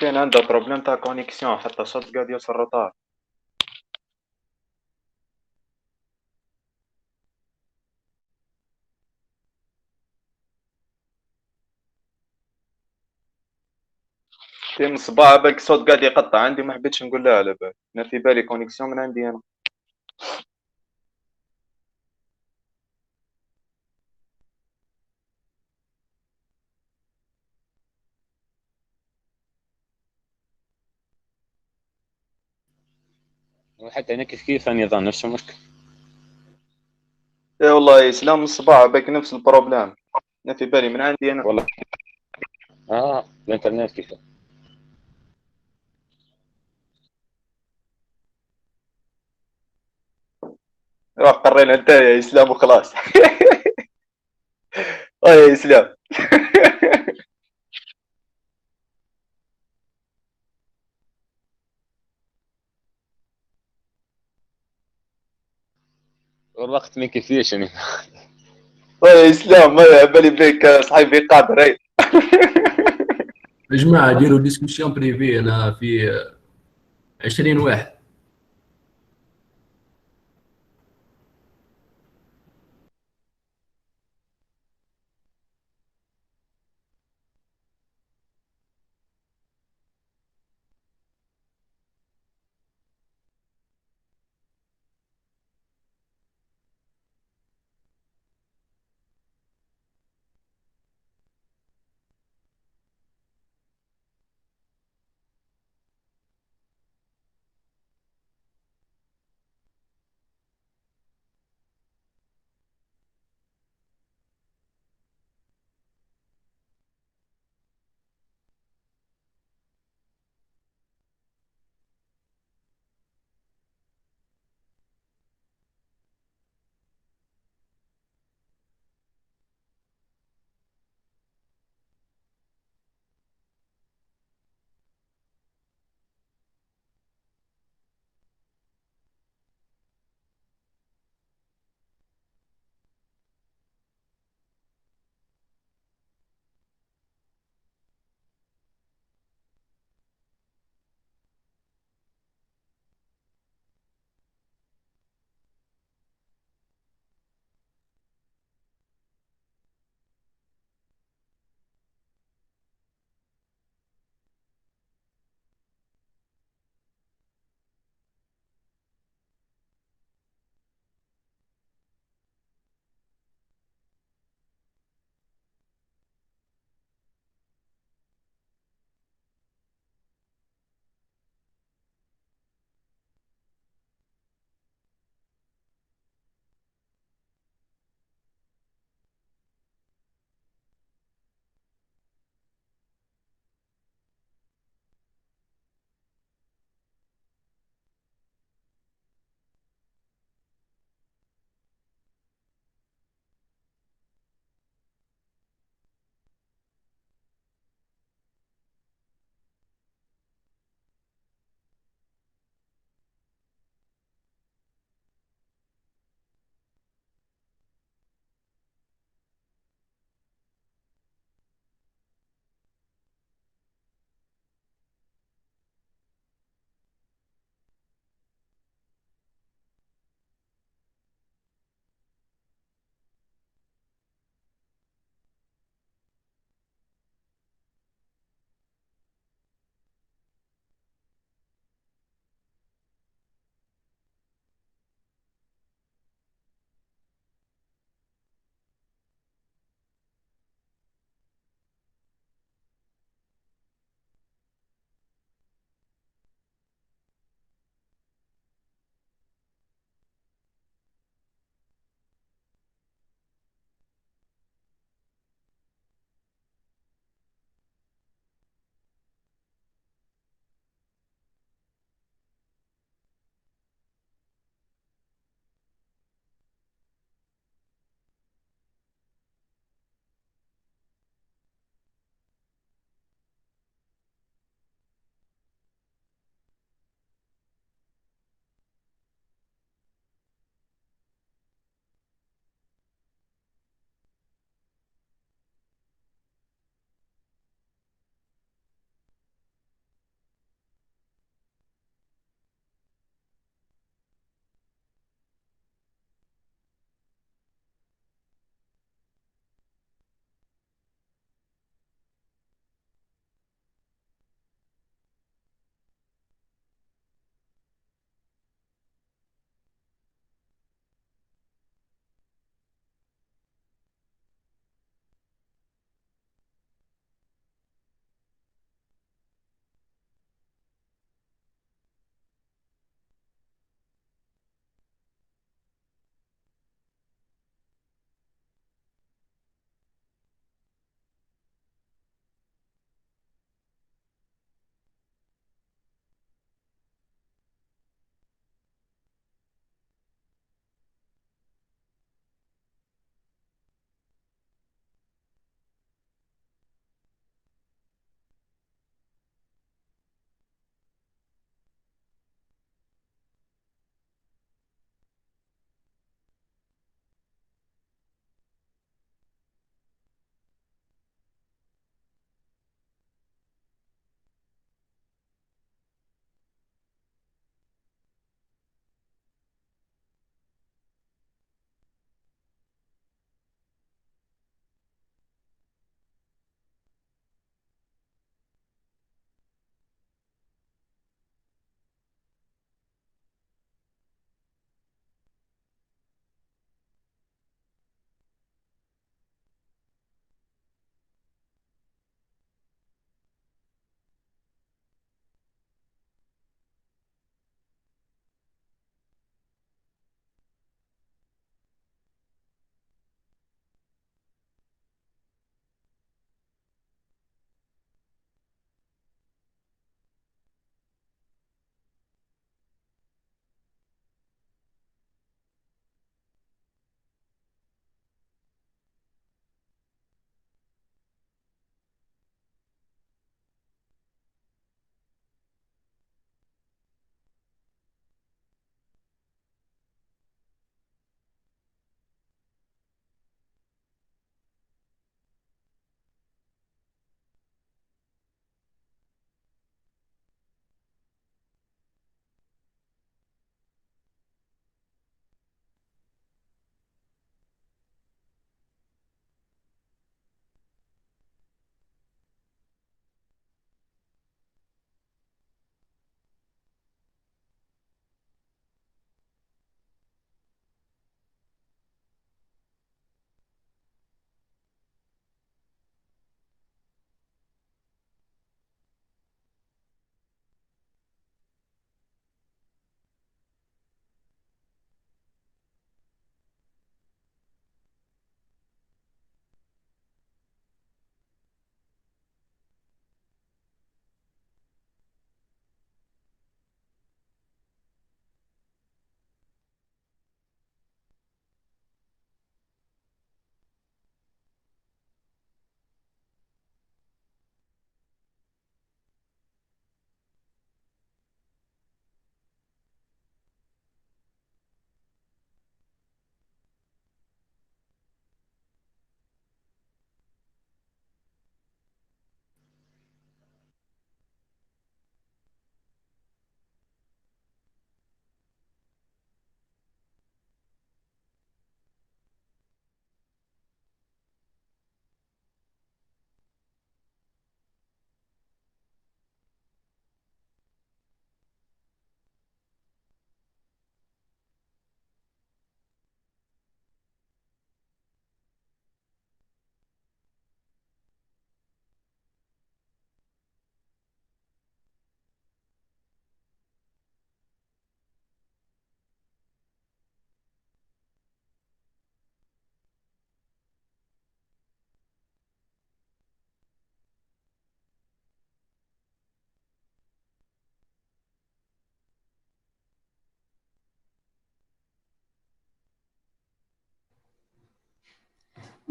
كاين عندها بروبليم تاع كونيكسيون، حتى صوت قاعد يوصل روطار. من الصباح بالك الصوت قاعد يقطع عندي، ما حبيتش نقول لها على بالي، انا في بالي كونيكسيون من عندي انا. حتى انا كيف النظام نفس المشكل. اي والله سلام من الصباح بالك نفس البروبليم، انا في بالي من عندي انا والله الانترنت كيف قرينا انت يا اسلام وخلاص. يا اسلام. والوقت ما يكفيش يعني. يا اسلام ما بالي بيك صاحبي قادر. يا جماعه ديروا ديسكسيون بريفي، انا في 20 واحد.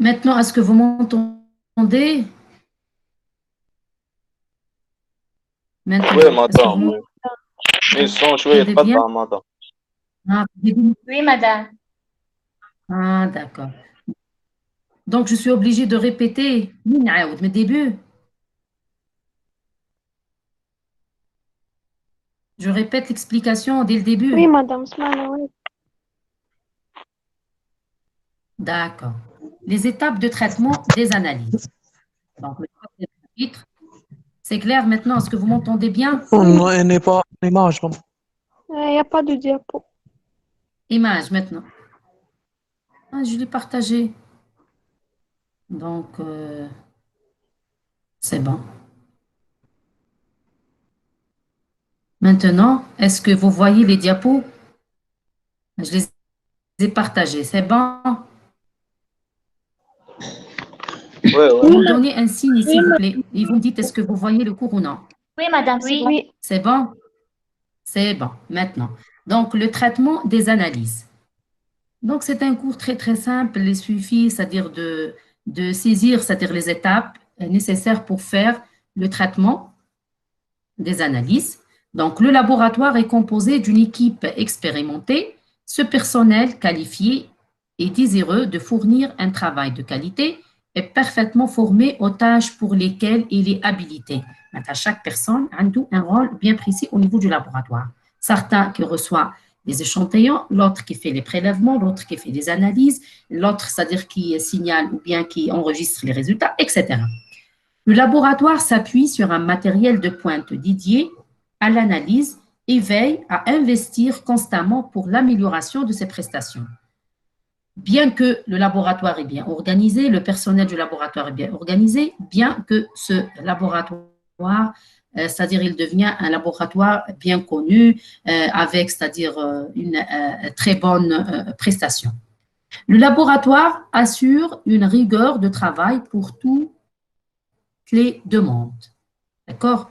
Maintenant, est-ce que vous m'entendez? Maintenant, Oui est-ce que madame vous oui. لي الصون شويه m'entendez bien? تقطع مدام. Ah, Oui, madame. ah, d'accord. Donc, je suis obligée de répéter le début. Je répète l'explication dès le début. Oui, madame, سمعنا oui. D'accord. Les étapes de traitement des analyses. Donc, le premier chapitre, c'est clair maintenant, est-ce que vous m'entendez bien? Elle n'est pas en image. Bon. Il n'y a pas de diapo. Image maintenant. Ah, je l'ai partagé. Donc, c'est bon. Maintenant, est-ce que vous voyez les diapos? Je les ai partagés. C'est bon? وي وي Vous me donnez un signe, s'il vous plaît. Et vous me dites, est-ce que vous voyez le cours ou non? Oui, madame, c'est bon. Oui. C'est bon? C'est bon. Maintenant. Donc, le traitement des analyses. Donc, c'est un cours très, très simple. Il suffit, c'est-à-dire de saisir, c'est-à-dire les étapes nécessaires pour faire le traitement des analyses. Donc, le laboratoire est composé d'une équipe expérimentée. Ce personnel qualifié est désireux de fournir un travail de qualité et parfaitement formé aux tâches pour lesquelles il est habilité. Chaque personne a un rôle bien précis au niveau du laboratoire. Certains qui reçoivent des échantillons, l'autre qui fait les prélèvements, l'autre qui fait des analyses, l'autre, c'est-à-dire qui signale ou bien qui enregistre les résultats, etc. Le laboratoire s'appuie sur un matériel de pointe dédié à l'analyse et veille à investir constamment pour l'amélioration de ses prestations. Bien que le laboratoire est bien organisé, le personnel du laboratoire est bien organisé, bien que ce laboratoire, c'est-à-dire il devient un laboratoire bien connu, avec, c'est-à-dire une très bonne prestation. Le laboratoire assure une rigueur de travail pour toutes les demandes. D'accord?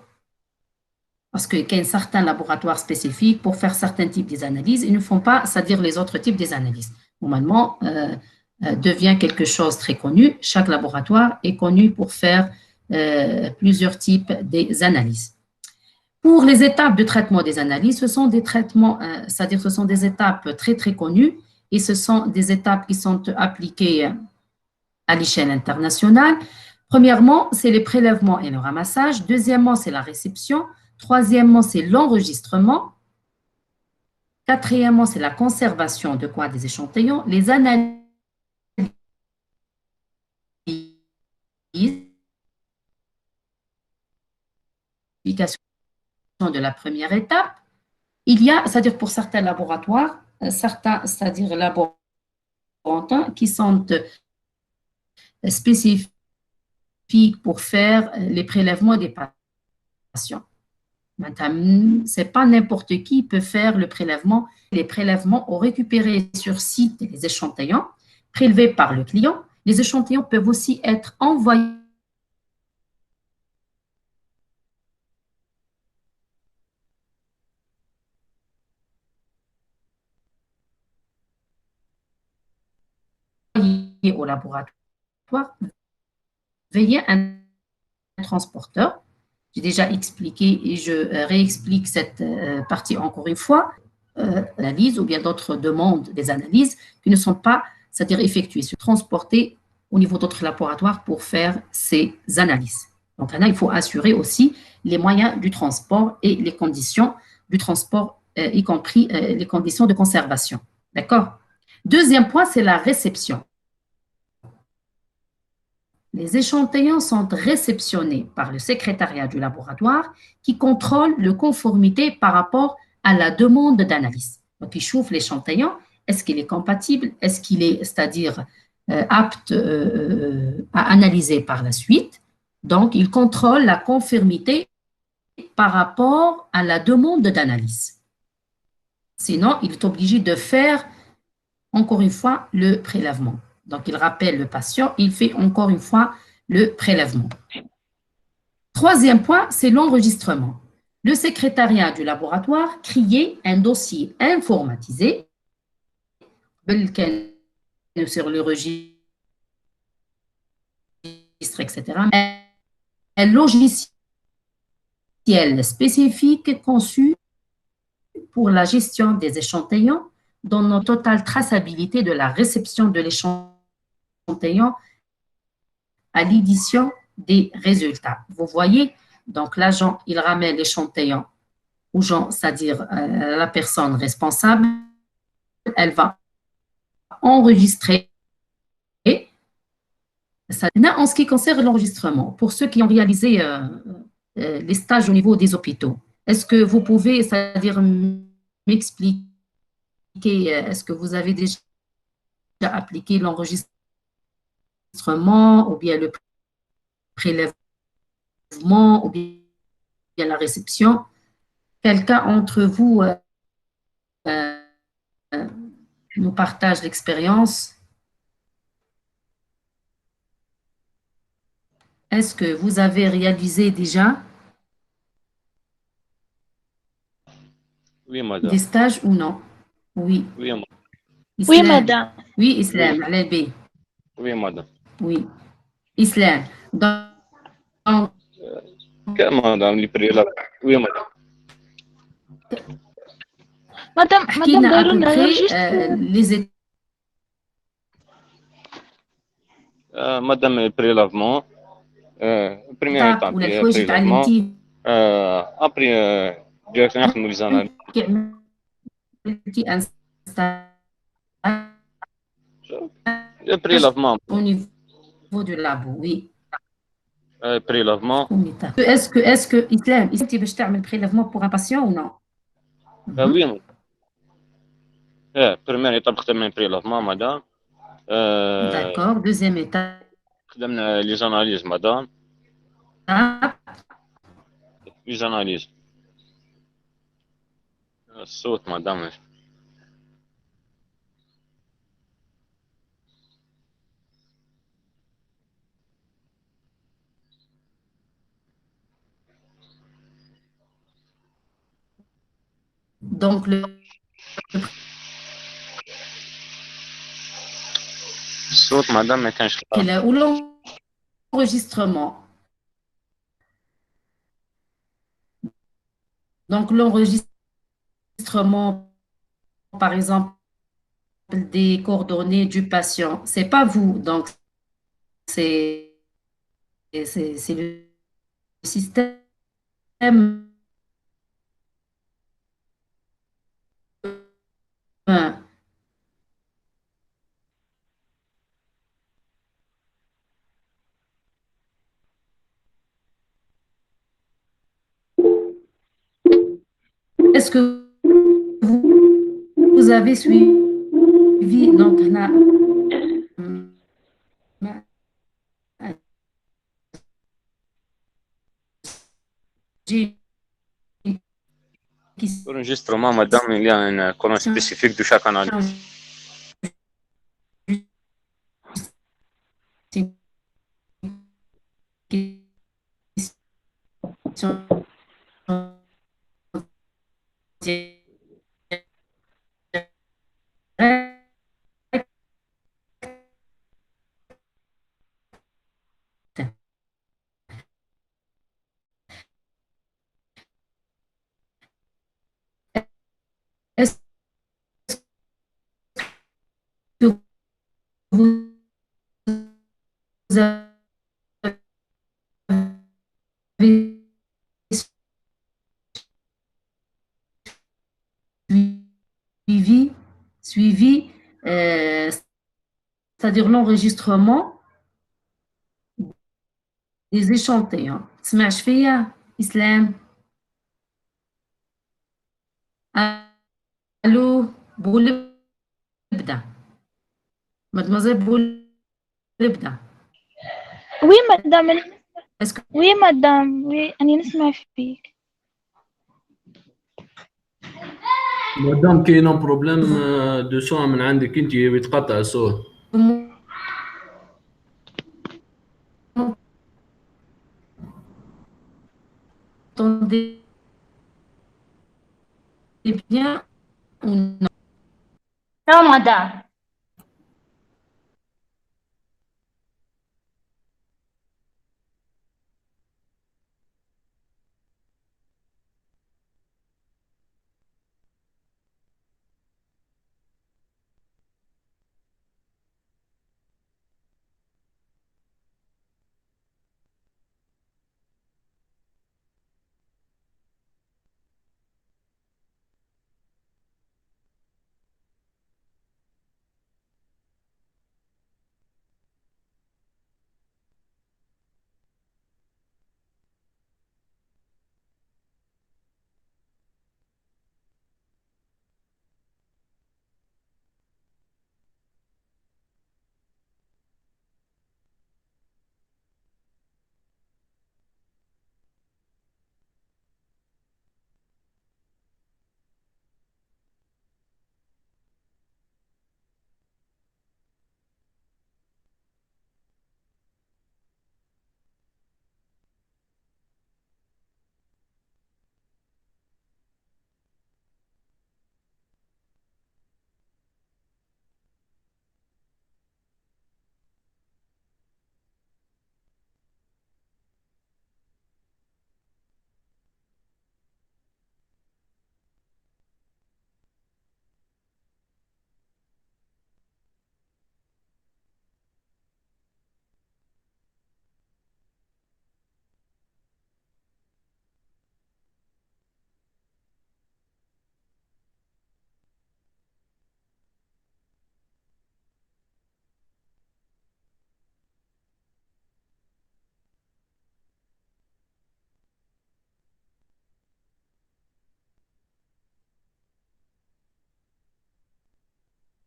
Parce qu'il y a certains laboratoires spécifiques pour faire certains types d'analyses, ils ne font pas, c'est-à-dire les autres types d'analyses. Normalement, devient quelque chose de très connu. Chaque laboratoire est connu pour faire plusieurs types d'analyses. Pour les étapes de traitement des analyses, ce sont des traitements, c'est-à-dire ce sont des étapes très, très connues et ce sont des étapes qui sont appliquées à l'échelle internationale. Premièrement, c'est les prélèvements et le ramassage. Deuxièmement, c'est la réception. Troisièmement, c'est l'enregistrement. Quatrièmement, c'est la conservation de quoi des échantillons. Les analyses de la première étape. Il y a, c'est-à-dire pour certains laboratoires, certains, c'est-à-dire laboratoires qui sont spécifiques pour faire les prélèvements des patients. Ce n'est pas n'importe qui peut faire le prélèvement. Les prélèvements ont récupéré sur site les échantillons prélevés par le client. Les échantillons peuvent aussi être envoyés au laboratoire via un transporteur. J'ai déjà expliqué et je réexplique cette partie encore une fois. Analyse ou bien d'autres demandes des analyses qui ne sont pas, c'est-à-dire effectuées, se transporter au niveau d'autres laboratoires pour faire ces analyses. Donc là, il faut assurer aussi les moyens du transport et les conditions du transport, y compris les conditions de conservation. D'accord? Deuxième point, c'est la réception. Les échantillons sont réceptionnés par le secrétariat du laboratoire qui contrôle la conformité par rapport à la demande d'analyse. Donc, il chauffe l'échantillon. Est-ce qu'il est compatible? Est-ce qu'il est, c'est-à-dire apte à analyser par la suite? Donc, il contrôle la conformité par rapport à la demande d'analyse. Sinon, il est obligé de faire, encore une fois, le prélèvement. Donc, il rappelle le patient, il fait encore une fois le prélèvement. Troisième point, c'est l'enregistrement. Le secrétariat du laboratoire crée un dossier informatisé sur le registre registre, etc. Un logiciel spécifique conçu pour la gestion des échantillons dans notre totale traçabilité de la réception de l'échantillon à l'édition des résultats. Vous voyez, donc l'agent, il ramène l'échantillon aux gens, c'est-à-dire la personne responsable, elle va enregistrer. En ce qui concerne l'enregistrement, pour ceux qui ont réalisé les stages au niveau des hôpitaux, est-ce que vous pouvez, c'est-à-dire m'expliquer, est-ce que vous avez déjà appliqué l'enregistrement ou bien le prélèvement ou bien la réception? Quelqu'un entre vous nous partage l'expérience? Est-ce que vous avez réalisé déjà Oui, madame. des stages ou non? Oui. Oui, madame. Oui, Islam. madame. Oui, Islam. Alain. Oui, madame. Oui. Islam. Donc, Madame, les préalables. Oui, madame. Madame, حكينا à دايروا peu لنا près registre. les étapes. Madame, les prélavements. Première étape, ولا les الحوايج اللي prélavements. تعلمتيه Après, directement, nous les analyses. كي عملتي ان stage Le prélavement. au niveau du labo. Oui. Prélavement. Est-ce que Islam انت باش تعمل prélèvement pour un patient ou non? Oui, madame. Première étape, خدمنا prélavement, madame. D'accord. Deuxième étape. خدمنا les analyses, madame. Les analyses. الصوت madame. Donc, الصوت madame ما كانش خلاص. ou l'enregistrement. Donc, l'enregistrement, par exemple, des coordonnées du patient, c'est pas vous. Donc, c'est le système. Est-ce que vous avez suivi donc là, L'enregistrement, madame, il y a une colonne spécifique de chaque analyse. Est-ce que vous avez suivi, c'est-à-dire l'enregistrement des échantillons. تسمعش فيا إسلام؟ الو بقول ابدا مدمزيل بقول ابدا Oui, madame. اسكو Oui, madame. Oui, أنا نسمع فيك. مادام كاين بروبليم دو سون من عندك انت بيتقطع الصوت. entendez bien ou non? Non, madame.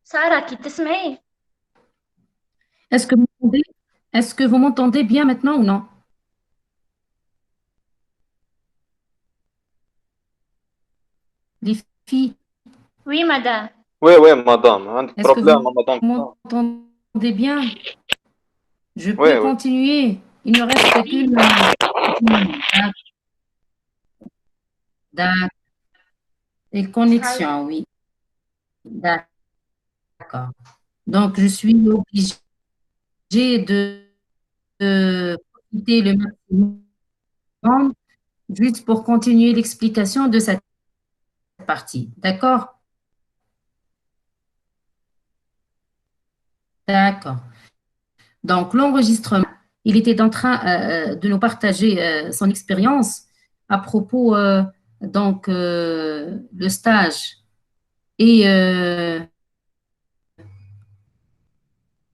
سارة كي تسمعي؟ Est-ce que vous m'entendez? Est-ce que vous m'entendez bien maintenant ou non? Les filles, Oui, madame. وي مدام عندك est-ce que بروبليم vous مدام. m'entendez bien? Je Oui, peux oui. continuer. Il ne reste qu'une. D'accord. Et connexion, oui. D'accord. Donc, je suis obligée de profiter le maximum juste pour continuer l'explication de cette partie. D'accord? D'accord. Donc, l'enregistrement, il était en train de nous partager son expérience à propos, donc, le stage et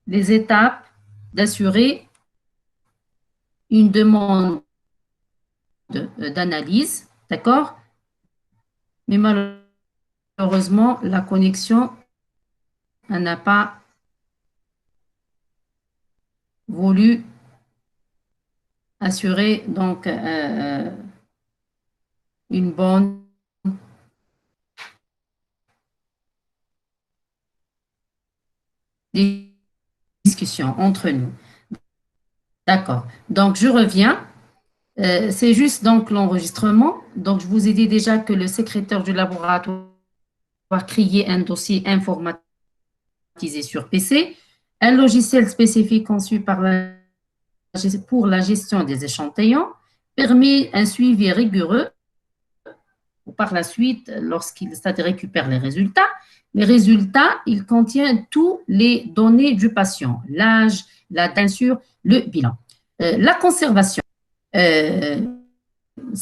les étapes d'assurer une demande d'analyse, d'accord? Mais malheureusement, la connexion n'a pas voulu assurer donc une bonne discussion entre nous. D'accord. Donc, je reviens. C'est juste donc l'enregistrement. Donc, je vous ai dit déjà que le secrétaire du laboratoire va créer un dossier informatisé sur PC, un logiciel spécifique conçu pour la gestion des échantillons permet un suivi rigoureux. Par la suite, lorsqu'il récupère les résultats, il contient toutes les données du patient, l'âge, la teinture, le bilan. La conservation.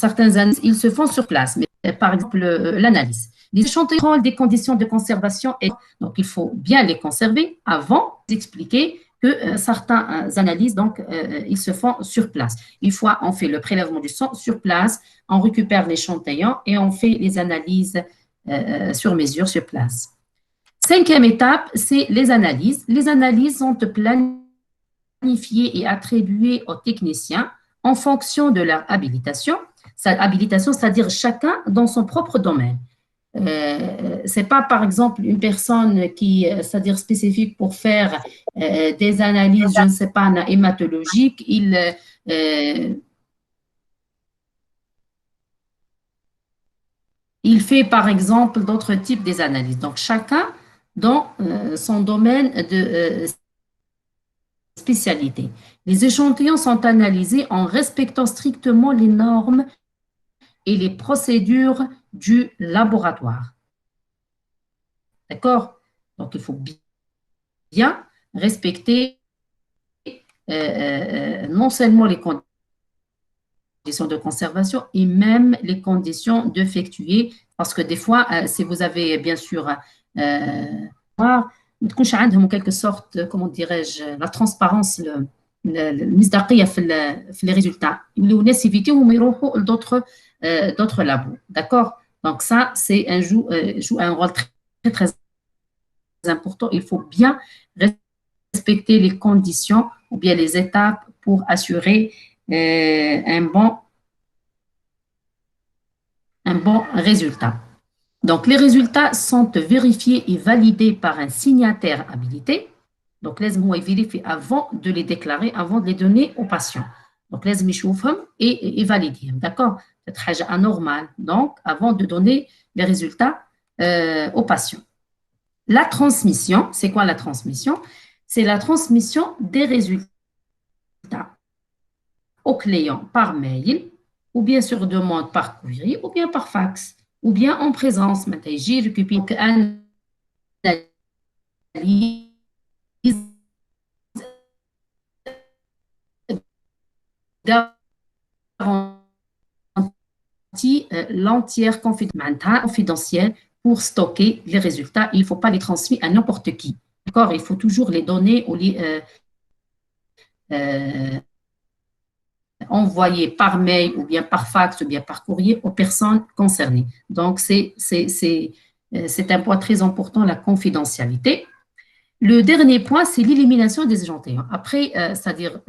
Certains analyses, ils se font sur place, mais par exemple, l'analyse. Les échantillons ont des conditions de conservation, et donc il faut bien les conserver avant d'expliquer que certaines analyses, donc, ils se font sur place. Une fois, on fait le prélèvement du sang sur place, on récupère l'échantillon et on fait les analyses sur mesure, sur place. Cinquième étape, c'est les analyses. Les analyses sont planifiées et attribuées aux techniciens en fonction de leur habilitation. Habilitation, c'est-à-dire chacun dans son propre domaine. C'est pas, par exemple, une personne qui, c'est-à-dire spécifique pour faire des analyses, je ne sais pas, hématologiques. Il fait, par exemple, d'autres types d'analyses. Donc, chacun dans son domaine de spécialité. Les échantillons sont analysés en respectant strictement les normes et les procédures du laboratoire. D'accord? Donc, il faut bien respecter non seulement les conditions de conservation et même les conditions d'effectuer, parce que des fois, si vous avez bien sûr en quelque sorte, comment dirais-je, la transparence, المصداقية في les résultats. الناس يفيتيهم يروحوا d'autres labos. D'accord? Donc ça, c'est joue un rôle très, très important. Il faut bien respecter les conditions ou bien les étapes pour assurer un bon résultat. Donc, les résultats sont vérifiés et validés par un signataire habilité. Donc, laisse-moi vérifier avant de les déclarer, avant de les donner aux patients. Donc, laisse-moi يشوفهم et valider. D'accord? C'est très anormal. Donc, avant de donner les résultats aux patients. La transmission, c'est quoi la transmission? C'est la transmission des résultats au client par mail, ou bien sur demande par courrier, ou bien par fax, ou bien en présence. Maintenant, j'ai récupéré une analyse garantit l'entière confidentielle pour stocker les résultats. Il ne faut pas les transmettre à n'importe qui. D'accord? Il faut toujours les donner envoyer par mail ou bien par fax ou bien par courrier aux personnes concernées. Donc, c'est un point très important, la confidentialité. Le dernier point, c'est l'élimination des échantillons. Après, c'est-à-dire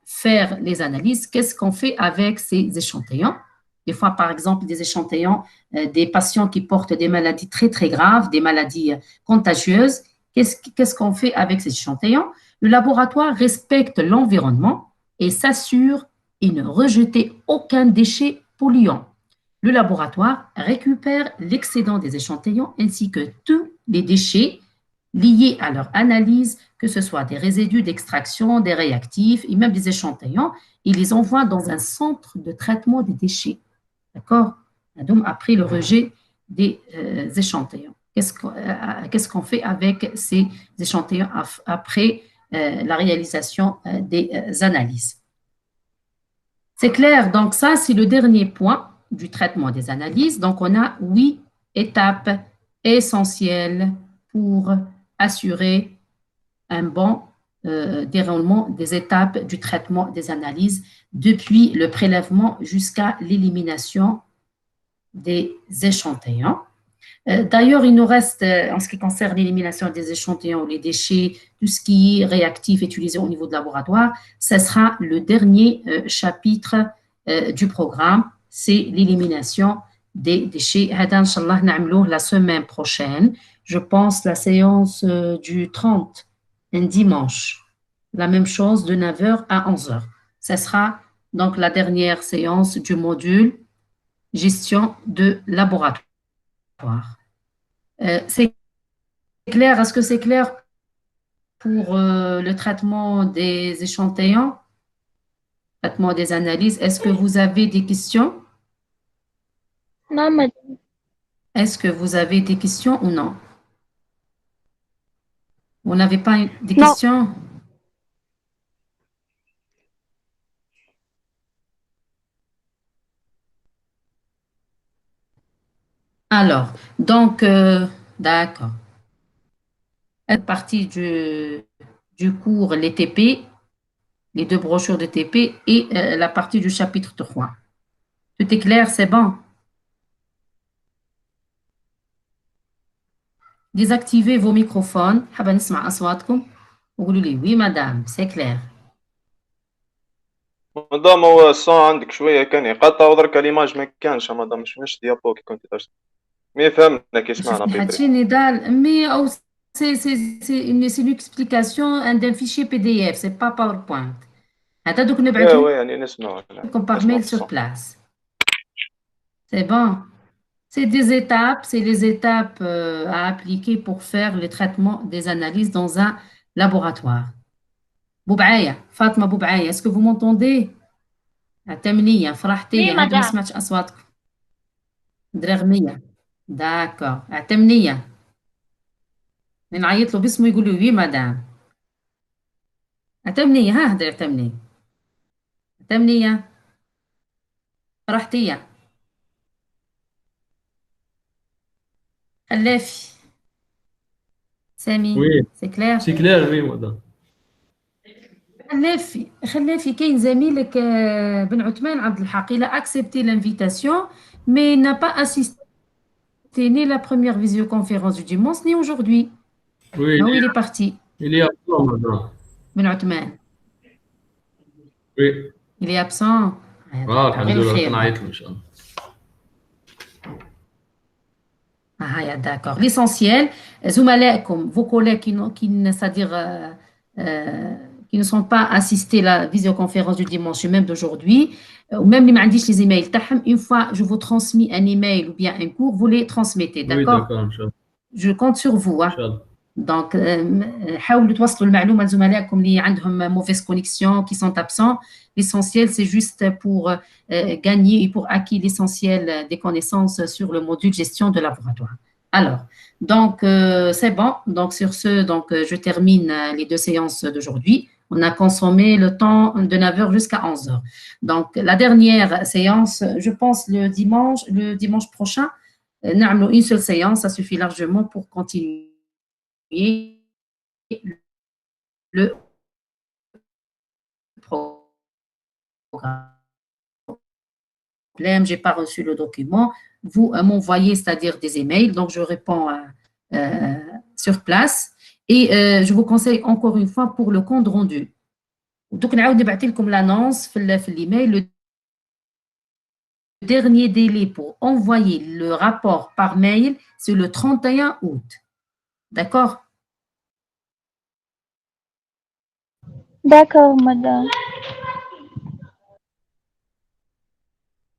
faire les analyses, qu'est-ce qu'on fait avec ces échantillons? Des fois, par exemple, des échantillons des patients qui portent des maladies très, très graves, des maladies contagieuses. Qu'est-ce qu'on fait avec ces échantillons? Le laboratoire respecte l'environnement et s'assure de ne rejeter aucun déchet polluant. Le laboratoire récupère l'excédent des échantillons ainsi que tous les déchets liés à leur analyse, que ce soit des résidus d'extraction, des réactifs et même des échantillons, il les envoie dans un centre de traitement des déchets. D'accord? Donc, après le rejet des échantillons. Qu'est-ce qu'on fait avec ces échantillons après la réalisation des analyses? C'est clair, donc ça, c'est le dernier point du traitement des analyses. Donc, on a 8 étapes essentielles pour assurer un bon déroulement des étapes du traitement des analyses depuis le prélèvement jusqu'à l'élimination des échantillons. D'ailleurs, il nous reste, en ce qui concerne l'élimination des échantillons ou les déchets, tout ce qui est réactif utilisé au niveau de laboratoire, ce sera le dernier chapitre du programme, c'est l'élimination des déchets. Hada, Inch'Allah, na'amlouh la semaine prochaine. Je pense la séance du 30, un dimanche. La même chose de 9h à 11h. Ce sera donc la dernière séance du module gestion de laboratoire. C'est clair? Est-ce que c'est clair pour le traitement des échantillons, traitement des analyses? Est-ce que vous avez des questions? Non, madame. Est-ce que vous avez des questions ou non? Vous n'avez pas des questions? Alors, donc, d'accord. Une partie du cours, les TP, les 2 brochures de TP et la partie du chapitre 3. Tout est clair, c'est bon? Désactivez vos microphones. حابة نسمع أصواتكم وقولوا لي oui madame, c'est clair. مادام هو الصون عندك شويه كان يقطع ودرك ليماج ما كانش مادام مش ديابو كي كنت ترسم مي فهمنا كي سمعنا بيبري هادشي نضال مي أو c'est une explication d'un fichier PDF, c'est pas PowerPoint. هذا دوك نبعث وي يعني نسمعوا لكم par mail sur place. C'est bon. C'est des étapes, c'est les étapes à appliquer pour faire le traitement des analyses dans un laboratoire. Boubaïa, Fatma Boubaïa, est-ce que vous m'entendez? Atamniya, Farahtiya, Oui, madame. ما سمعتش أصواتكم. درغمية. D'accord. Atamniya. نعيط له باسمه يقول له oui madame. Atamniya, ها هدري Atamniya. Atamniya. فرحتية. خلافي. سامي. Oui. C'est clair? C'est clair, oui, madame. خلافي كاين زميلك بن عثمان عبد الحق il a accepté l'invitation mais n'a pas assisté ni la première visioconférence du dimanche ni aujourd'hui. Oui, Ah oui, il est parti. il est absent, madame. Ben Othman. Oui. Il est absent. الحمد لله نعيط له ان شاء الله. Ah, d'accord. L'essentiel, زملائكم, vos collègues c'est-à-dire qui ne sont pas assistés à la visioconférence du dimanche, même d'aujourd'hui, ou même les emails, une fois je vous transmets un email ou bien un cours, vous les transmettez, d'accord? Oui, d'accord, Inch'Allah. Je compte sur vous. Hein. Inch'Allah. Donc, حاولوا توصلوا المعلومة لزملائكم اللي عندهم mauvaise connexion, qui sont absents. L'essentiel, c'est juste pour gagner et pour acquérir l'essentiel des connaissances sur le module gestion de laboratoire. Alors, donc, c'est bon. Donc, sur ce, donc, je termine les 2 séances d'aujourd'hui. On a consommé le temps de 9h jusqu'à 11h. Donc, la dernière séance, je pense le dimanche prochain, une seule séance, ça suffit largement pour continuer le programme. J'ai pas reçu le document. Vous m'envoyez, c'est-à-dire des emails, donc je réponds sur place. Et je vous conseille encore une fois pour le compte rendu. Donc, نعاود نبعث لكم l'annonce في l'email. Le dernier délai pour envoyer le rapport par mail, c'est le 31 août. D'accord? D'accord, madame.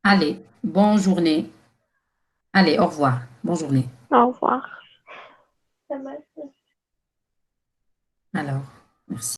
Allez, bonne journée. Allez, au revoir. Bonne journée. Au revoir. Alors, merci.